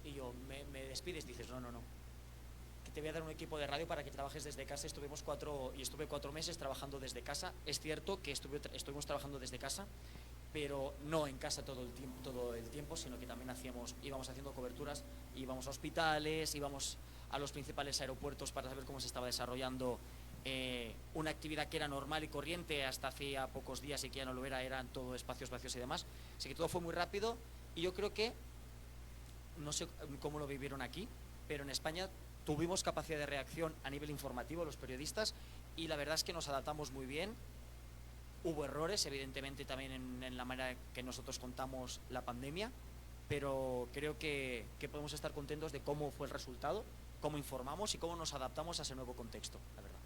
Y yo, ¿me despides? Dices, no, que te voy a dar un equipo de radio para que trabajes desde casa. Estuve 4 meses trabajando desde casa. Es cierto que estuvimos trabajando desde casa, pero no en casa todo el tiempo, sino que también íbamos haciendo coberturas, íbamos a hospitales, íbamos a los principales aeropuertos para saber cómo se estaba desarrollando una actividad que era normal y corriente hasta hacía pocos días y que ya no lo era, eran todo espacios vacíos y demás. Así que todo fue muy rápido y yo creo que, no sé cómo lo vivieron aquí, pero en España tuvimos capacidad de reacción a nivel informativo los periodistas y la verdad es que nos adaptamos muy bien. Hubo errores, evidentemente, también en la manera que nosotros contamos la pandemia, pero creo que podemos estar contentos de cómo fue el resultado, cómo informamos y cómo nos adaptamos a ese nuevo contexto, la verdad.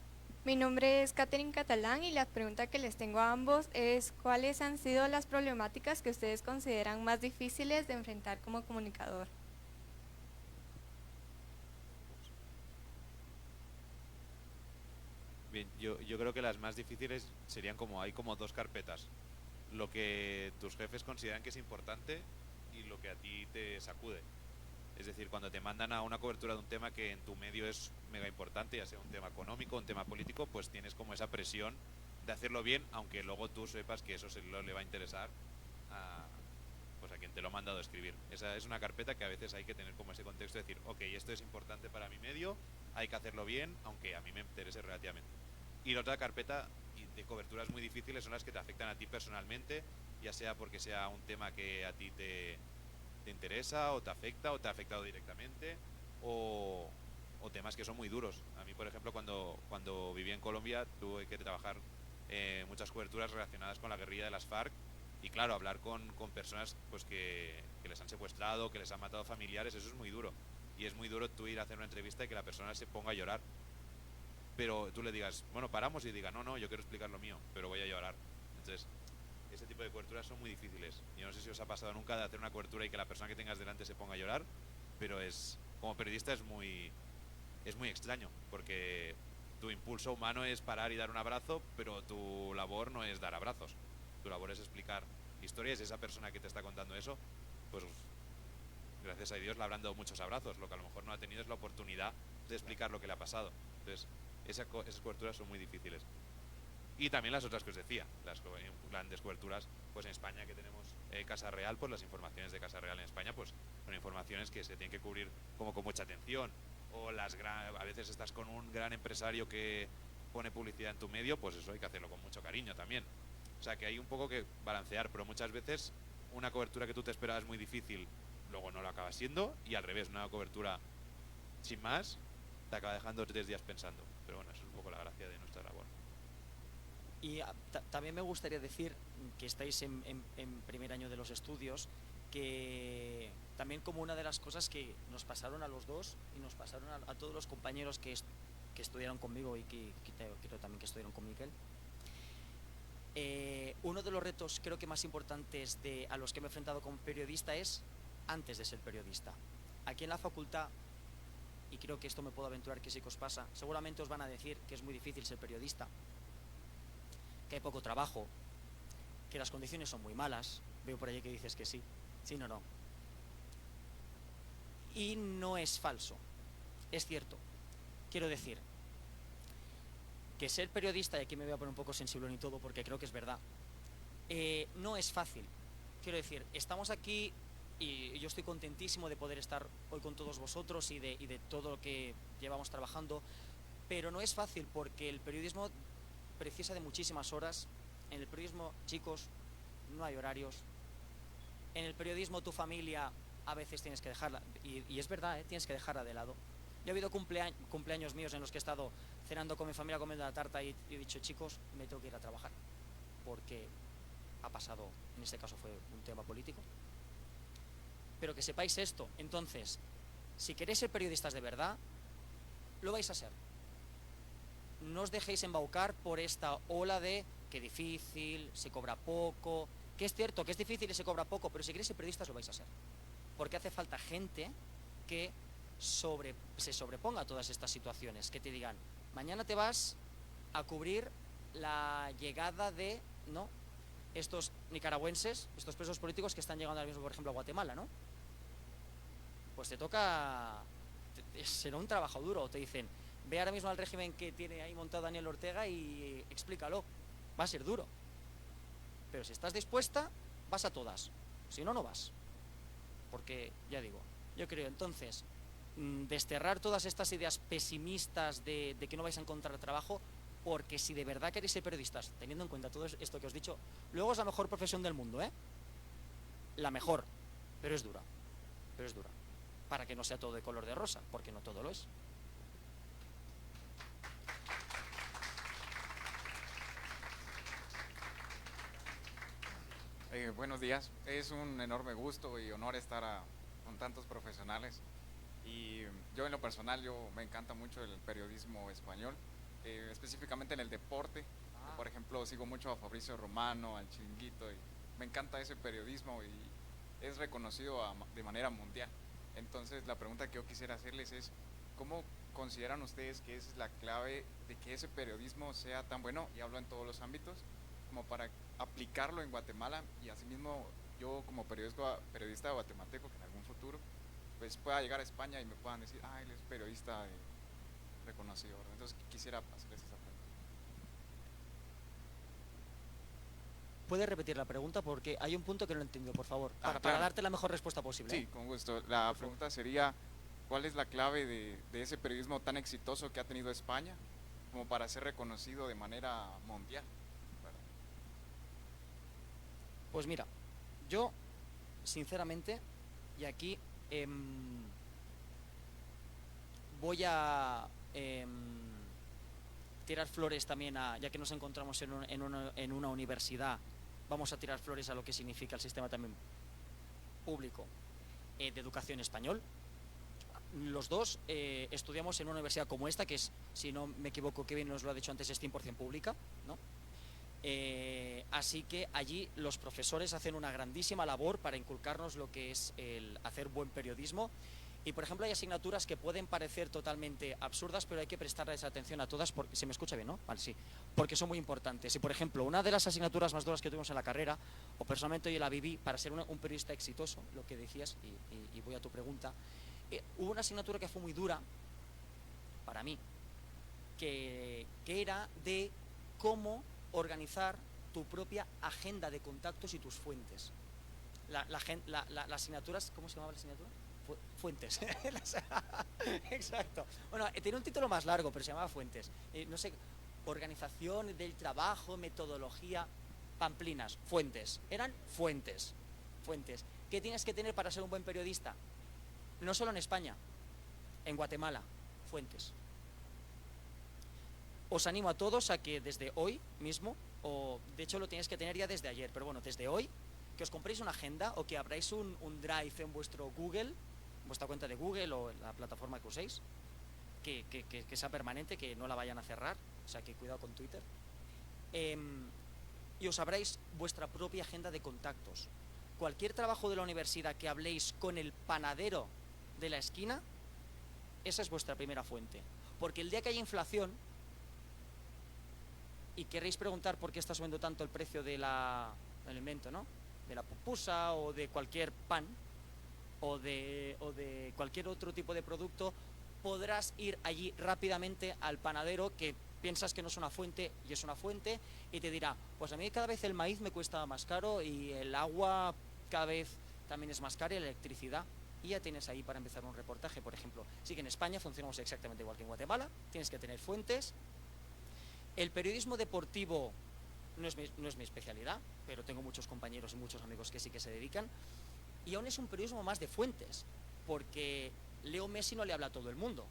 Mi nombre es Catherine Catalán y la pregunta que les tengo a ambos es: ¿cuáles han sido las problemáticas que ustedes consideran más difíciles de enfrentar como comunicador? Bien, yo creo que las más difíciles serían hay como dos carpetas. Lo que tus jefes consideran que es importante y lo que a ti te sacude. Es decir, cuando te mandan a una cobertura de un tema que en tu medio es mega importante, ya sea un tema económico, un tema político, pues tienes como esa presión de hacerlo bien, aunque luego tú sepas que eso le va a interesar a quien te lo ha mandado a escribir. Esa es una carpeta que a veces hay que tener como ese contexto de decir, ok, esto es importante para mi medio, hay que hacerlo bien, aunque a mí me interese relativamente. Y la otra carpeta de coberturas muy difíciles son las que te afectan a ti personalmente, ya sea porque sea un tema que a ti te interesa o te afecta o te ha afectado directamente, o temas que son muy duros. A mí, por ejemplo, cuando viví en Colombia tuve que trabajar muchas coberturas relacionadas con la guerrilla de las FARC y claro, hablar con personas pues que les han secuestrado, que les han matado familiares, eso es muy duro. Y es muy duro tú ir a hacer una entrevista y que la persona se ponga a llorar, pero tú le digas, bueno, paramos, y diga, no, yo quiero explicar lo mío, pero voy a llorar. Entonces, ese tipo de coberturas son muy difíciles. Yo no sé si os ha pasado nunca de hacer una cobertura y que la persona que tengas delante se ponga a llorar, pero como periodista es muy extraño, porque tu impulso humano es parar y dar un abrazo, pero tu labor no es dar abrazos. Tu labor es explicar historias, y esa persona que te está contando eso, pues gracias a Dios le habrán dado muchos abrazos. Lo que a lo mejor no ha tenido es la oportunidad de explicar lo que le ha pasado. Entonces, esas coberturas son muy difíciles. Y también las otras que os decía, las grandes coberturas, pues en España que tenemos Casa Real, pues las informaciones de Casa Real en España pues son informaciones que se tienen que cubrir como con mucha atención. O a veces estás con un gran empresario que pone publicidad en tu medio, pues eso hay que hacerlo con mucho cariño también. O sea que hay un poco que balancear, pero muchas veces una cobertura que tú te esperabas muy difícil, luego no lo acaba siendo, y al revés, una cobertura sin más te acaba dejando 3 días pensando. Pero bueno, eso es un poco la gracia de nuestra labor. Y también me gustaría decir que estáis en primer año de los estudios, que también como una de las cosas que nos pasaron a los dos y nos pasaron a todos los compañeros que estudiaron conmigo y que creo también que estudiaron con Miquel, uno de los retos creo que más importantes a los que me he enfrentado como periodista es antes de ser periodista. Aquí en la facultad, y creo que esto me puedo aventurar que sí que os pasa, seguramente os van a decir que es muy difícil ser periodista, que hay poco trabajo, que las condiciones son muy malas. Veo por allí que dices que sí. Sí, no. Y no es falso, es cierto. Quiero decir que ser periodista, y aquí me voy a poner un poco sensible y todo porque creo que es verdad, no es fácil. Quiero decir, estamos aquí y yo estoy contentísimo de poder estar hoy con todos vosotros y de todo lo que llevamos trabajando, pero no es fácil porque el periodismo precisa de muchísimas horas. En el periodismo, chicos, no hay horarios. En el periodismo tu familia a veces tienes que dejarla, y es verdad, tienes que dejarla de lado. Yo he habido cumpleaños míos en los que he estado cenando con mi familia, comiendo la tarta, y he dicho, chicos, me tengo que ir a trabajar, porque ha pasado, en este caso fue un tema político. Pero que sepáis esto. Entonces, si queréis ser periodistas de verdad, lo vais a ser. no os dejéis embaucar por esta ola de que difícil, se cobra poco, que es cierto que es difícil y se cobra poco, pero si queréis ser periodistas lo vais a ser. Porque hace falta gente que se sobreponga a todas estas situaciones, que te digan, mañana te vas a cubrir la llegada de, ¿no?, estos nicaragüenses, estos presos políticos que están llegando ahora mismo, por ejemplo, a Guatemala, ¿no? Pues te toca, será un trabajo duro. O te dicen, ve ahora mismo al régimen que tiene ahí montado Daniel Ortega y explícalo. Va a ser duro. Pero si estás dispuesta, vas a todas. Si no, no vas. Porque, ya digo, yo creo entonces, desterrar todas estas ideas pesimistas de que no vais a encontrar trabajo, porque si de verdad queréis ser periodistas, teniendo en cuenta todo esto que os he dicho, luego es la mejor profesión del mundo, ¿eh? La mejor, pero es dura, para que no sea todo de color de rosa, porque no todo lo es. Buenos días, es un enorme gusto y honor estar con tantos profesionales, y yo en lo personal me encanta mucho el periodismo español, específicamente en el deporte. Por ejemplo, sigo mucho a Fabricio Romano, al Chiringuito, y me encanta ese periodismo y es reconocido de manera mundial. Entonces la pregunta que yo quisiera hacerles es, ¿cómo consideran ustedes que es la clave de que ese periodismo sea tan bueno, y hablo en todos los ámbitos, como para aplicarlo en Guatemala, y asimismo yo como periodista guatemalteco, que en algún futuro pues pueda llegar a España y me puedan decir, él es periodista reconocido, ¿verdad? Entonces quisiera hacerles esa pregunta. ¿Puedes repetir la pregunta? Porque hay un punto que no he entendido, por favor, para claro. darte la mejor respuesta posible. Sí, con gusto. La pregunta sería, ¿cuál es la clave de ese periodismo tan exitoso que ha tenido España como para ser reconocido de manera mundial, ¿verdad? Pues mira, yo sinceramente, y aquí voy a tirar flores también ya que nos encontramos en una universidad, vamos a tirar flores a lo que significa el sistema también público de educación español. Los dos estudiamos en una universidad como esta, que es, si no me equivoco, Kevin nos lo ha dicho antes, es 100% pública, ¿no? Así que allí los profesores hacen una grandísima labor para inculcarnos lo que es el hacer buen periodismo. Y por ejemplo hay asignaturas que pueden parecer totalmente absurdas, pero hay que prestarles atención a todas, porque se me escucha bien, ¿no? Vale, sí, porque son muy importantes. Y por ejemplo, una de las asignaturas más duras que tuvimos en la carrera, o personalmente yo la viví para ser un periodista exitoso, lo que decías, y voy a tu pregunta, hubo una asignatura que fue muy dura para mí, que era de cómo organizar tu propia agenda de contactos y tus fuentes. La asignatura, ¿cómo se llamaba la asignatura? Fuentes. Exacto. Bueno, tenía un título más largo, pero se llamaba Fuentes. No sé, organización del trabajo, metodología, pamplinas, fuentes. Eran fuentes. Fuentes. ¿Qué tienes que tener para ser un buen periodista? No solo en España, en Guatemala, fuentes. Os animo a todos a que desde hoy mismo, o de hecho lo tenéis que tener ya desde ayer, pero bueno, desde hoy, que os compréis una agenda o que abráis un Drive en vuestro Google, vuestra cuenta de Google o la plataforma que uséis, que sea permanente, que no la vayan a cerrar, o sea que cuidado con Twitter, y os abráis vuestra propia agenda de contactos. Cualquier trabajo de la universidad que habléis con el panadero de la esquina, esa es vuestra primera fuente, porque el día que haya inflación y queréis preguntar por qué está subiendo tanto el precio del alimento, ¿no?, de la pupusa o de cualquier pan o de cualquier otro tipo de producto, podrás ir allí rápidamente al panadero que piensas que no es una fuente y es una fuente, y te dirá, pues a mí cada vez el maíz me cuesta más caro y el agua cada vez también es más cara y la electricidad, y ya tienes ahí para empezar un reportaje, por ejemplo. Sí que en España funcionamos exactamente igual que en Guatemala, tienes que tener fuentes. El periodismo deportivo no es mi especialidad, pero tengo muchos compañeros y muchos amigos que sí que se dedican, y aún es un periodismo más de fuentes, porque Leo Messi no le habla a todo el mundo,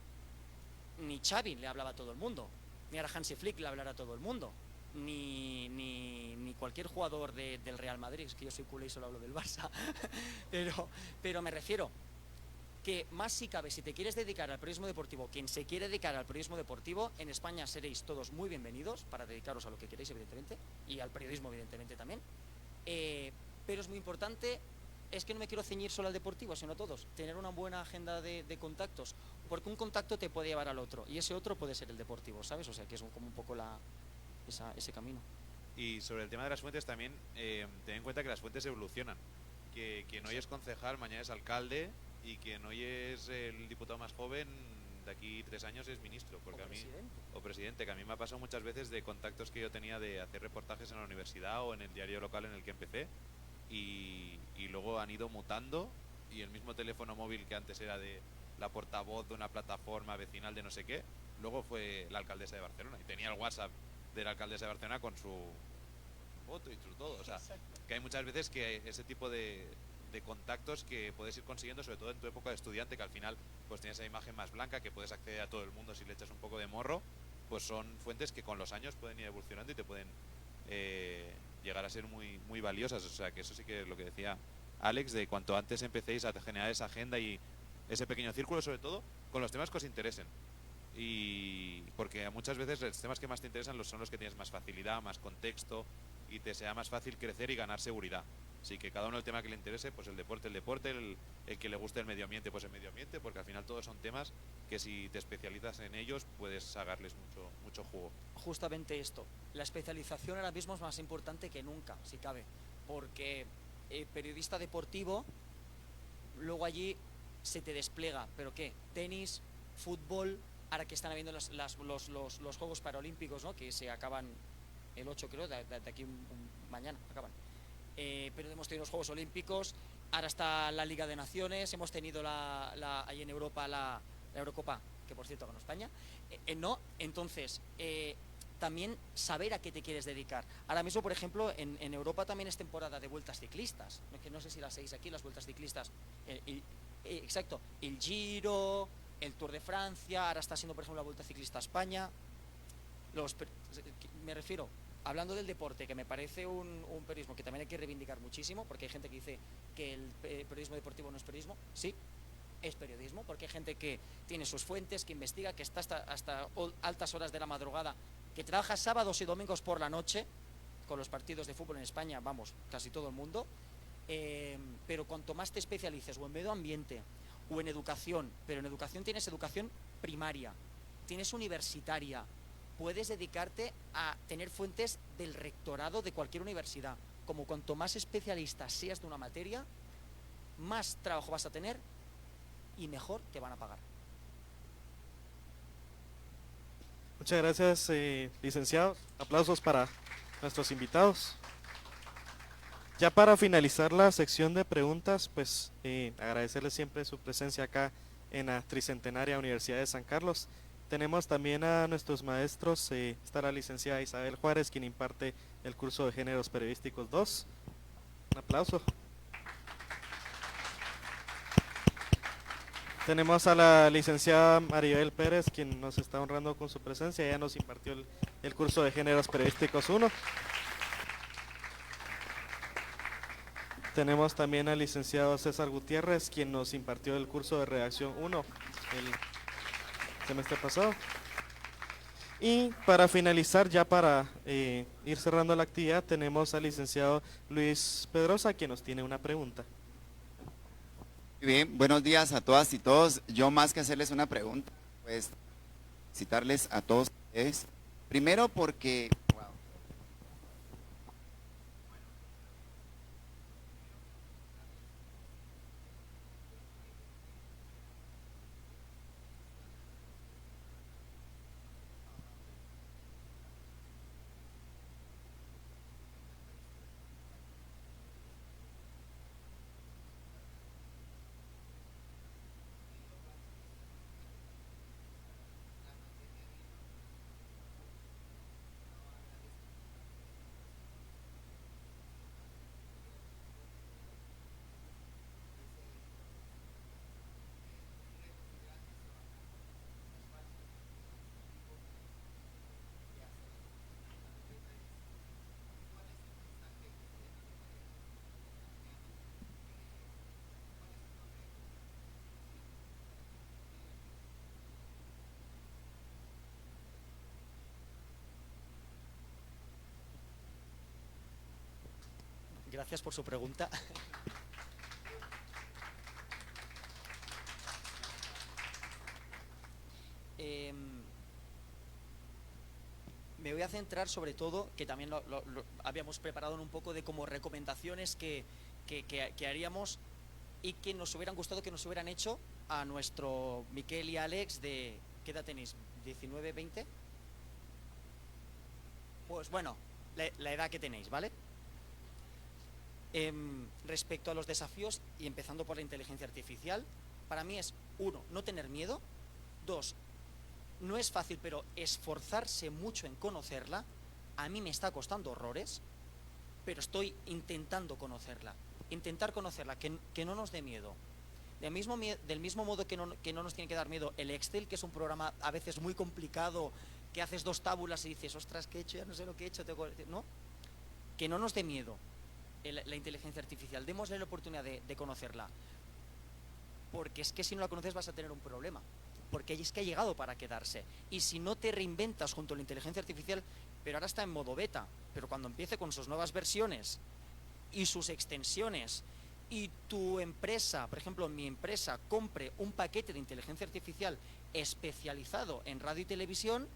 ni Xavi le hablaba a todo el mundo, ni ahora Hansi Flick le hablará a todo el mundo, ni cualquier jugador del Real Madrid, es que yo soy culé y solo hablo del Barça, pero me refiero que más si cabe, si te quieres dedicar al periodismo deportivo, quien se quiere dedicar al periodismo deportivo, en España seréis todos muy bienvenidos para dedicaros a lo que queréis, evidentemente, y al periodismo, evidentemente, también. Pero es muy importante, es que no me quiero ceñir solo al deportivo, sino a todos, tener una buena agenda de contactos, porque un contacto te puede llevar al otro, y ese otro puede ser el deportivo, ¿sabes? O sea, que es como un poco ese camino. Y sobre el tema de las fuentes también, ten en cuenta que las fuentes evolucionan. Que quien hoy es concejal, mañana es alcalde, y quien hoy es el diputado más joven, de aquí 3 años es ministro. Porque o presidente, que a mí me ha pasado muchas veces de contactos que yo tenía de hacer reportajes en la universidad o en el diario local en el que empecé, y luego han ido mutando, y el mismo teléfono móvil que antes era de la portavoz de una plataforma vecinal de no sé qué, luego fue la alcaldesa de Barcelona, y tenía el WhatsApp de la alcaldesa de Barcelona con su foto y su todo. O sea, que hay muchas veces que ese tipo de contactos que puedes ir consiguiendo, sobre todo en tu época de estudiante, que al final pues tienes esa imagen más blanca, que puedes acceder a todo el mundo si le echas un poco de morro, pues son fuentes que con los años pueden ir evolucionando y te pueden llegar a ser muy, muy valiosas. O sea, que eso sí que es lo que decía Alex, de cuanto antes empecéis a generar esa agenda y ese pequeño círculo, sobre todo con los temas que os interesen. Y porque muchas veces los temas que más te interesan son los que tienes más facilidad, más contexto, y te sea más fácil crecer y ganar seguridad. Así que cada uno el tema que le interese, pues el deporte, el que le guste el medio ambiente, pues el medio ambiente, porque al final todos son temas que si te especializas en ellos puedes sacarles mucho jugo. Justamente esto, la especialización ahora mismo es más importante que nunca, si cabe, porque periodista deportivo, luego allí se te despliega, ¿pero qué? Tenis, fútbol, ahora que están habiendo los Juegos Paralímpicos, ¿no? Que se acaban el 8, creo, de aquí mañana acaban. Pero hemos tenido los Juegos Olímpicos, ahora está la Liga de Naciones, hemos tenido ahí en Europa la Eurocopa, que por cierto ganó España, ¿no? Entonces, también saber a qué te quieres dedicar. Ahora mismo, por ejemplo, en Europa también es temporada de vueltas ciclistas, que no sé si las seguís aquí, las vueltas ciclistas, exacto, el Giro, el Tour de Francia, ahora está siendo, por ejemplo, la Vuelta Ciclista a España. Me refiero, hablando del deporte, que me parece un periodismo que también hay que reivindicar muchísimo, porque hay gente que dice que el periodismo deportivo no es periodismo. Sí, es periodismo, porque hay gente que tiene sus fuentes, que investiga, que está hasta altas horas de la madrugada, que trabaja sábados y domingos por la noche, con los partidos de fútbol en España, vamos, casi todo el mundo. Pero cuanto más te especialices o en medio ambiente o en educación, pero en educación tienes educación primaria, tienes universitaria, puedes dedicarte a tener fuentes del rectorado de cualquier universidad. Como cuanto más especialista seas de una materia, más trabajo vas a tener y mejor te van a pagar. Muchas gracias, licenciados. Aplausos para nuestros invitados. Ya para finalizar la sección de preguntas, pues agradecerles siempre su presencia acá en la Tricentenaria Universidad de San Carlos. Tenemos también a nuestros maestros, está la licenciada Isabel Juárez, quien imparte el curso de Géneros Periodísticos 2. Un aplauso. Tenemos a la licenciada Maribel Pérez, quien nos está honrando con su presencia. Ella nos impartió el curso de Géneros Periodísticos 1. Tenemos también al licenciado César Gutiérrez, quien nos impartió el curso de Redacción 1 el semestre pasado. Y para finalizar, ya para ir cerrando la actividad, tenemos al licenciado Luis Pedrosa, quien nos tiene una pregunta. Muy bien, buenos días a todas y todos. Yo más que hacerles una pregunta, pues citarles a todos ustedes. Primero porque Gracias por su pregunta. Me voy a centrar sobre todo, que también lo habíamos preparado en un poco de como recomendaciones que haríamos y que nos hubieran gustado que nos hubieran hecho a nuestro Miquel y Alex de... ¿Qué edad tenéis? ¿19, 20? Pues bueno, la edad que tenéis, ¿vale? Respecto a los desafíos, y empezando por la inteligencia artificial, para mí es, 1, no tener miedo. 2, no es fácil, pero esforzarse mucho en conocerla. A mí me está costando horrores, pero estoy intentando conocerla. Intentar conocerla, que no nos dé miedo. Del mismo modo que no nos tiene que dar miedo el Excel, que es un programa a veces muy complicado, que haces 2 tábulas y dices, ostras, ¿qué he hecho? Ya no sé lo que he hecho. ¿No? Que no nos dé miedo la inteligencia artificial. Démosle la oportunidad de conocerla. Porque es que si no la conoces vas a tener un problema. Porque es que ha llegado para quedarse. Y si no te reinventas junto a la inteligencia artificial, pero ahora está en modo beta, pero cuando empiece con sus nuevas versiones y sus extensiones, y tu empresa, por ejemplo, mi empresa, compre un paquete de inteligencia artificial especializado en radio y televisión,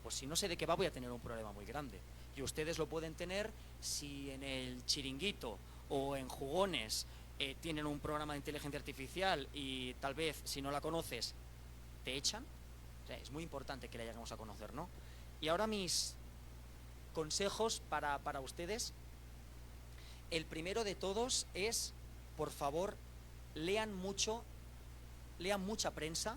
pues si no sé de qué va voy a tener un problema muy grande. Y ustedes lo pueden tener si en el Chiringuito o en Jugones tienen un programa de inteligencia artificial y tal vez si no la conoces te echan. O sea, es muy importante que la lleguemos a conocer, ¿no? Y ahora mis consejos para ustedes. El primero de todos es, por favor, lean mucha prensa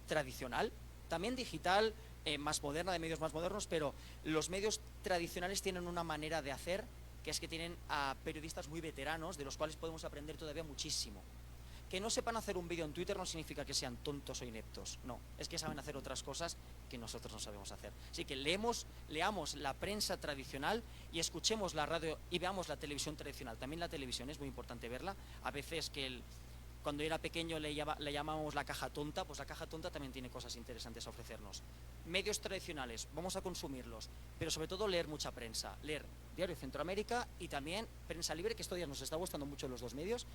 tradicional, también digital, más moderna, de medios más modernos, pero los medios tradicionales tienen una manera de hacer, que es que tienen a periodistas muy veteranos, de los cuales podemos aprender todavía muchísimo. Que no sepan hacer un vídeo en Twitter no significa que sean tontos o ineptos, no, es que saben hacer otras cosas que nosotros no sabemos hacer. Así que leamos la prensa tradicional y escuchemos la radio y veamos la televisión tradicional. También la televisión es muy importante verla. A veces cuando era pequeño le llamábamos la caja tonta, pues la caja tonta también tiene cosas interesantes a ofrecernos. Medios tradicionales, vamos a consumirlos, pero sobre todo leer mucha prensa, leer Diario Centroamérica y también Prensa Libre, que estos días nos está gustando mucho los 2 medios,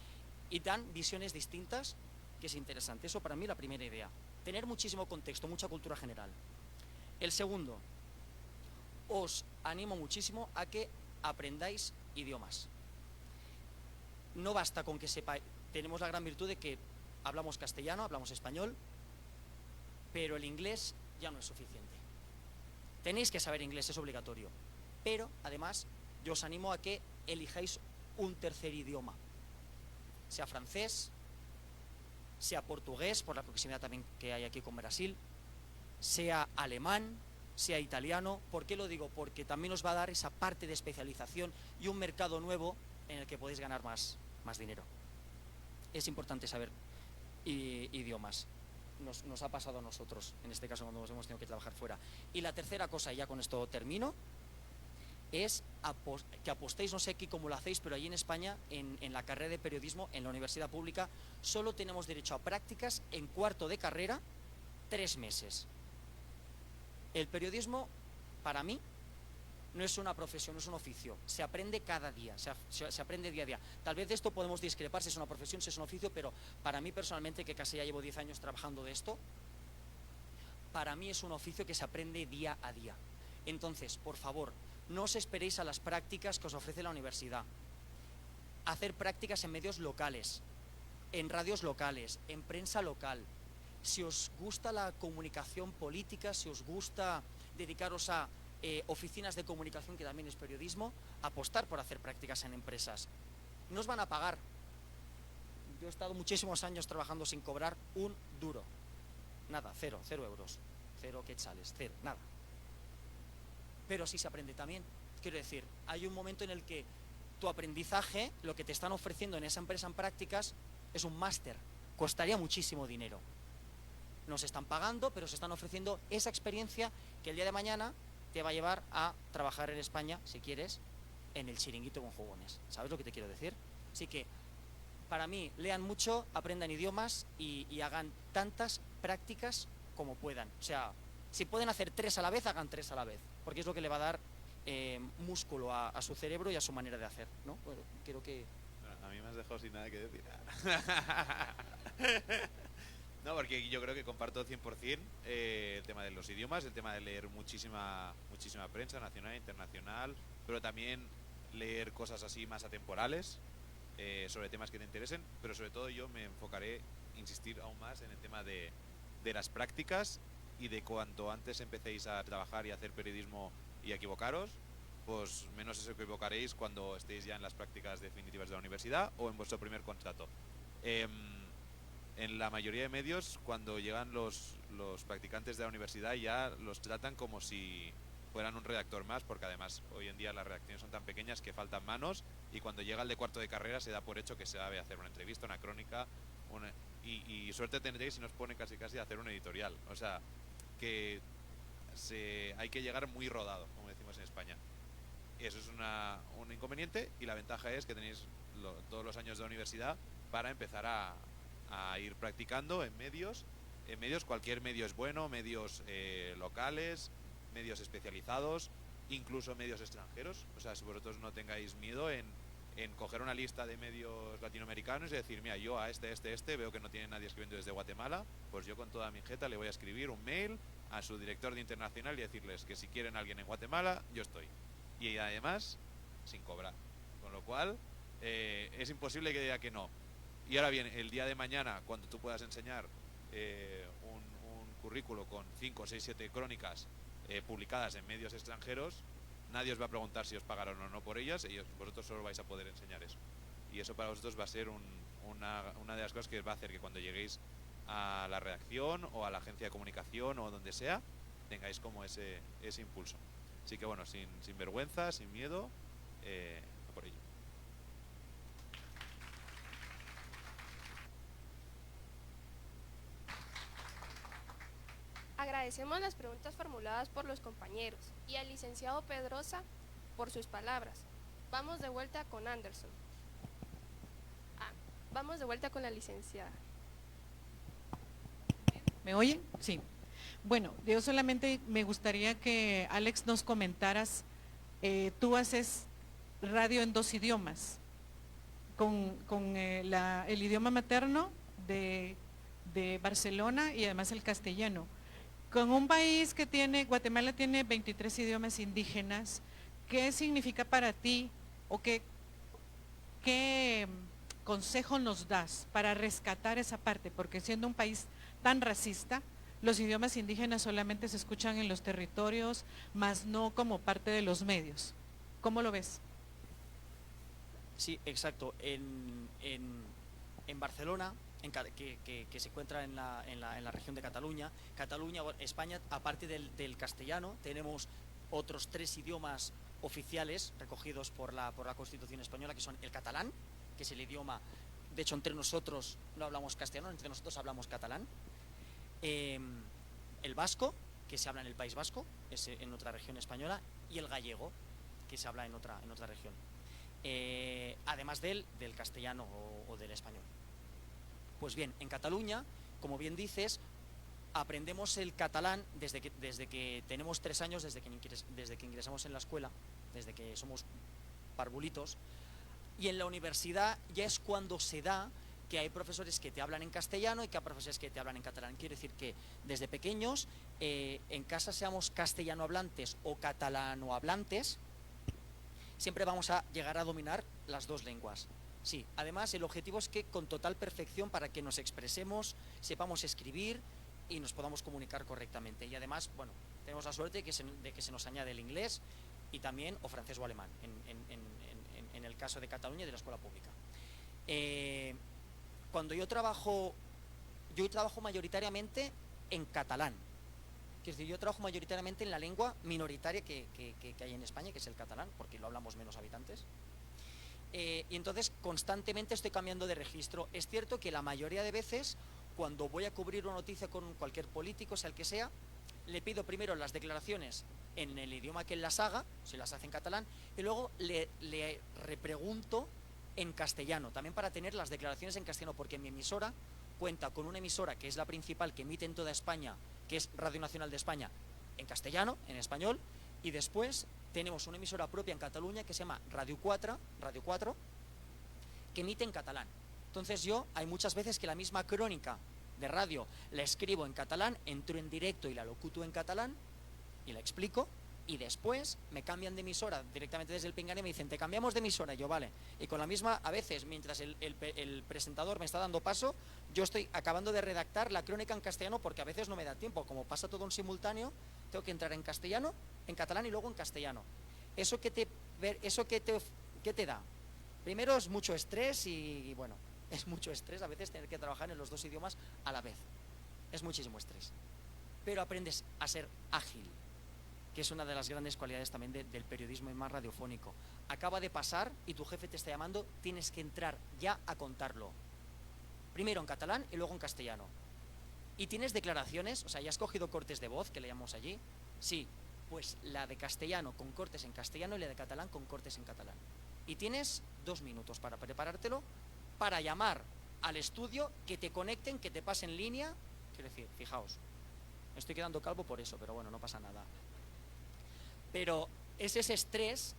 y dan visiones distintas, que es interesante. Eso para mí la primera idea. Tener muchísimo contexto, mucha cultura general. El segundo, os animo muchísimo a que aprendáis idiomas. No basta con que sepáis. Tenemos la gran virtud de que hablamos castellano, hablamos español, pero el inglés ya no es suficiente. Tenéis que saber inglés, es obligatorio. Pero, además, yo os animo a que elijáis un tercer idioma. Sea francés, sea portugués, por la proximidad también que hay aquí con Brasil, sea alemán, sea italiano. ¿Por qué lo digo? Porque también os va a dar esa parte de especialización y un mercado nuevo en el que podéis ganar más dinero. Es importante saber idiomas. Nos ha pasado a nosotros, en este caso, cuando hemos tenido que trabajar fuera. Y la tercera cosa, y ya con esto termino, es que apostéis, no sé aquí cómo lo hacéis, pero allí en España, en la carrera de periodismo, en la universidad pública, solo tenemos derecho a prácticas en cuarto de carrera, 3 meses. El periodismo, para mí, no es una profesión, es un oficio. Se aprende cada día, se aprende día a día. Tal vez de esto podemos discrepar si es una profesión, si es un oficio, pero para mí personalmente, que casi ya llevo 10 años trabajando de esto, para mí es un oficio que se aprende día a día. Entonces, por favor, no os esperéis a las prácticas que os ofrece la universidad. Hacer prácticas en medios locales, en radios locales, en prensa local. Si os gusta la comunicación política, si os gusta dedicaros a oficinas de comunicación, que también es periodismo, apostar por hacer prácticas en empresas. No os van a pagar. Yo he estado muchísimos años trabajando sin cobrar un duro. Nada, 0 euros, 0 quetzales, 0, nada. Pero sí se aprende también. Quiero decir, hay un momento en el que tu aprendizaje, lo que te están ofreciendo en esa empresa en prácticas, es un máster. Costaría muchísimo dinero. Nos están pagando, pero se están ofreciendo esa experiencia que el día de mañana te va a llevar a trabajar en España, si quieres, en el Chiringuito con Jugones. ¿Sabes lo que te quiero decir? Así que, para mí, lean mucho, aprendan idiomas y hagan tantas prácticas como puedan. O sea, si pueden hacer 3 a la vez, hagan 3 a la vez, porque es lo que le va a dar músculo a su cerebro y a su manera de hacer, ¿no? Bueno, creo que... A mí me has dejado sin nada que decir. No, porque yo creo que comparto 100% el tema de los idiomas, el tema de leer muchísima prensa nacional e internacional, pero también leer cosas así más atemporales sobre temas que te interesen, pero sobre todo yo me enfocaré, insistir aún más en el tema de las prácticas y de cuanto antes empecéis a trabajar y a hacer periodismo y a equivocaros, pues menos os equivocaréis cuando estéis ya en las prácticas definitivas de la universidad o en vuestro primer contrato. En la mayoría de medios, cuando llegan los practicantes de la universidad, ya los tratan como si fueran un redactor más, porque además hoy en día las redacciones son tan pequeñas que faltan manos, y cuando llega el de cuarto de carrera se da por hecho que se debe hacer una entrevista, una crónica, y suerte tendréis si nos ponen casi a hacer un editorial. O sea, que hay que llegar muy rodado, como decimos en España. Eso es un inconveniente, y la ventaja es que tenéis todos los años de la universidad para empezar a ir practicando en medios. En medios, cualquier medio es bueno, medios locales, medios especializados, incluso medios extranjeros. O sea, si vosotros no tengáis miedo en coger una lista de medios latinoamericanos y decir, mira, yo a este, veo que no tiene nadie escribiendo desde Guatemala, pues yo con toda mi jeta le voy a escribir un mail a su director de internacional y decirles que si quieren a alguien en Guatemala, yo estoy. Y además, sin cobrar. Con lo cual, es imposible que diga que no. Y ahora bien, el día de mañana, cuando tú puedas enseñar un currículo con 5, 6, 7 crónicas publicadas en medios extranjeros, nadie os va a preguntar si os pagaron o no por ellas, vosotros solo vais a poder enseñar eso. Y eso para vosotros va a ser una de las cosas que va a hacer que cuando lleguéis a la redacción o a la agencia de comunicación o donde sea, tengáis como ese impulso. Así que bueno, sin vergüenza, sin miedo, a por ello. Agradecemos las preguntas formuladas por los compañeros y al licenciado Pedrosa por sus palabras. Vamos de vuelta con Anderson. Vamos de vuelta con la licenciada. ¿Me oyen? Sí. Bueno, yo solamente me gustaría que, Alex, nos comentaras, tú haces radio en 2 idiomas, con el idioma materno de Barcelona y además el castellano. Con un país que Guatemala tiene 23 idiomas indígenas, ¿qué significa para ti o qué consejo nos das para rescatar esa parte? Porque siendo un país tan racista, los idiomas indígenas solamente se escuchan en los territorios, más no como parte de los medios. ¿Cómo lo ves? Sí, exacto. En Barcelona, que se encuentra en la región de Cataluña, España, aparte del castellano, tenemos otros 3 idiomas oficiales recogidos por la Constitución española, que son el catalán, que es el idioma, de hecho entre nosotros no hablamos castellano, entre nosotros hablamos catalán, el vasco, que se habla en el País Vasco, es en otra región española, y el gallego, que se habla en otra región, además del castellano o del español. Pues bien, en Cataluña, como bien dices, aprendemos el catalán desde que tenemos 3 años, desde que ingresamos en la escuela, desde que somos parvulitos, y en la universidad ya es cuando se da que hay profesores que te hablan en castellano y que hay profesores que te hablan en catalán. Quiere decir que desde pequeños, en casa seamos castellano hablantes o catalano hablantes, siempre vamos a llegar a dominar las 2 lenguas. Sí, además el objetivo es que con total perfección, para que nos expresemos, sepamos escribir y nos podamos comunicar correctamente. Y además, bueno, tenemos la suerte de que se nos añade el inglés y también o francés o alemán, en el caso de Cataluña y de la escuela pública. Cuando yo trabajo mayoritariamente en catalán. Es decir, yo trabajo mayoritariamente en la lengua minoritaria que hay en España, que es el catalán, porque lo hablamos menos habitantes. Y entonces constantemente estoy cambiando de registro. Es cierto que la mayoría de veces, cuando voy a cubrir una noticia con cualquier político, sea el que sea, le pido primero las declaraciones en el idioma que él las haga, si las hace en catalán, y luego le repregunto en castellano, también para tener las declaraciones en castellano, porque mi emisora cuenta con una emisora que es la principal que emite en toda España, que es Radio Nacional de España, en castellano, en español, y después tenemos una emisora propia en Cataluña que se llama Radio 4, que emite en catalán. Entonces yo, hay muchas veces que la misma crónica de radio la escribo en catalán, entro en directo y la locuto en catalán y la explico, y después me cambian de emisora directamente desde el Pinganillo y me dicen, te cambiamos de emisora, y yo vale. Y con la misma, a veces, mientras el presentador me está dando paso, yo estoy acabando de redactar la crónica en castellano porque a veces no me da tiempo, como pasa todo en simultáneo, tengo que entrar en castellano, en catalán y luego en castellano. ¿Eso qué te da? Primero es mucho estrés y bueno, es mucho estrés a veces tener que trabajar en los dos idiomas a la vez. Es muchísimo estrés. Pero aprendes a ser ágil, que es una de las grandes cualidades también del periodismo y más radiofónico. Acaba de pasar y tu jefe te está llamando, tienes que entrar ya a contarlo. Primero en catalán y luego en castellano. Y tienes declaraciones, o sea, ¿ya has cogido cortes de voz, que le llamamos allí? Sí, pues la de castellano con cortes en castellano y la de catalán con cortes en catalán. Y tienes 2 minutos para preparártelo, para llamar al estudio, que te conecten, que te pasen línea. Quiero decir, fijaos, me estoy quedando calvo por eso, pero bueno, no pasa nada. Pero es ese estrés,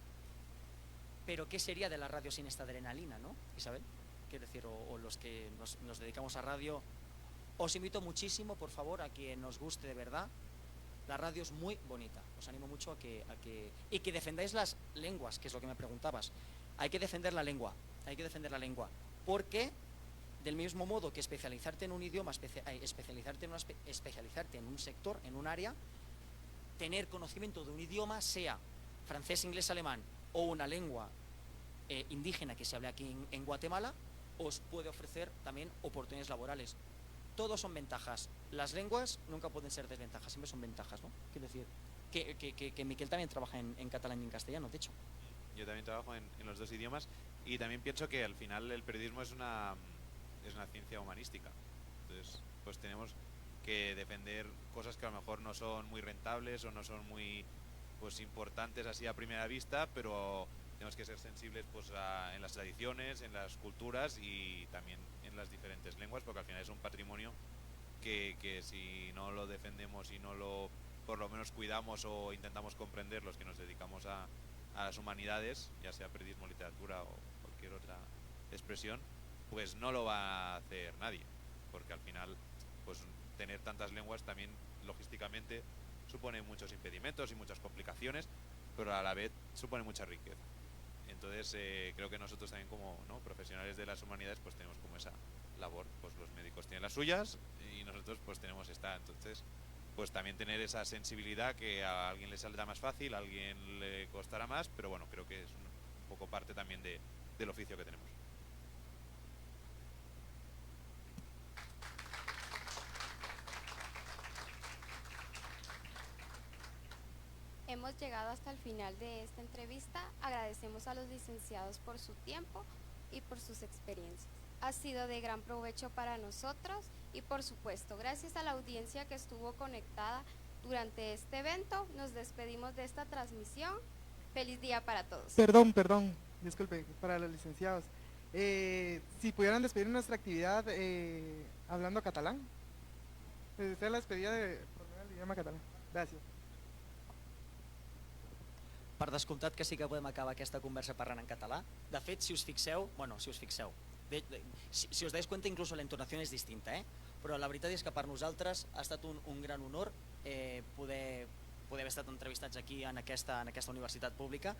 pero ¿qué sería de la radio sin esta adrenalina, no, Isabel? Quiero decir, o los que nos dedicamos a radio, os invito muchísimo, por favor, a que nos guste de verdad. La radio es muy bonita, os animo mucho y que defendáis las lenguas, que es lo que me preguntabas. Hay que defender la lengua, porque del mismo modo que especializarte en un idioma, especializarte en un sector, en un área, tener conocimiento de un idioma, sea francés, inglés, alemán o una lengua indígena que se hable aquí en Guatemala, os puede ofrecer también oportunidades laborales. Todos son ventajas. Las lenguas nunca pueden ser desventajas, siempre son ventajas, ¿no? Quiero decir, que Miquel también trabaja en catalán y en castellano, de hecho. Yo también trabajo en los dos idiomas y también pienso que al final el periodismo es una ciencia humanística. Entonces, pues tenemos que defender cosas que a lo mejor no son muy rentables o no son muy importantes así a primera vista, pero tenemos que ser sensibles en las tradiciones, en las culturas y también en las diferentes lenguas, porque al final es un patrimonio que si no lo defendemos y no lo por lo menos cuidamos o intentamos comprender los que nos dedicamos a las humanidades, ya sea periodismo, literatura o cualquier otra expresión, pues no lo va a hacer nadie, porque al final pues tener tantas lenguas también logísticamente supone muchos impedimentos y muchas complicaciones, pero a la vez supone mucha riqueza. Entonces creo que nosotros también como profesionales de las humanidades pues tenemos como esa labor, pues los médicos tienen las suyas y nosotros pues tenemos esta. Entonces pues también tener esa sensibilidad, que a alguien le saldrá más fácil, a alguien le costará más, pero bueno, creo que es un poco parte también del oficio que tenemos. Hemos llegado hasta el final de esta entrevista. Agradecemos a los licenciados por su tiempo y por sus experiencias. Ha sido de gran provecho para nosotros y por supuesto, gracias a la audiencia que estuvo conectada durante este evento, nos despedimos de esta transmisión. Feliz día para todos. Perdón, disculpe, para los licenciados. Si pudieran despedir nuestra actividad hablando catalán. Esta es la despedida por medio del idioma catalán. Gràcies. Per descomptat que sí que podem acabar aquesta conversa parlant en català. De fet, si us fixeu, si os dais cuenta, incluso la entonación es distinta, però la veritat és que per nosaltres ha estat un gran honor poder haver estat entrevistats aquí en aquesta universitat pública.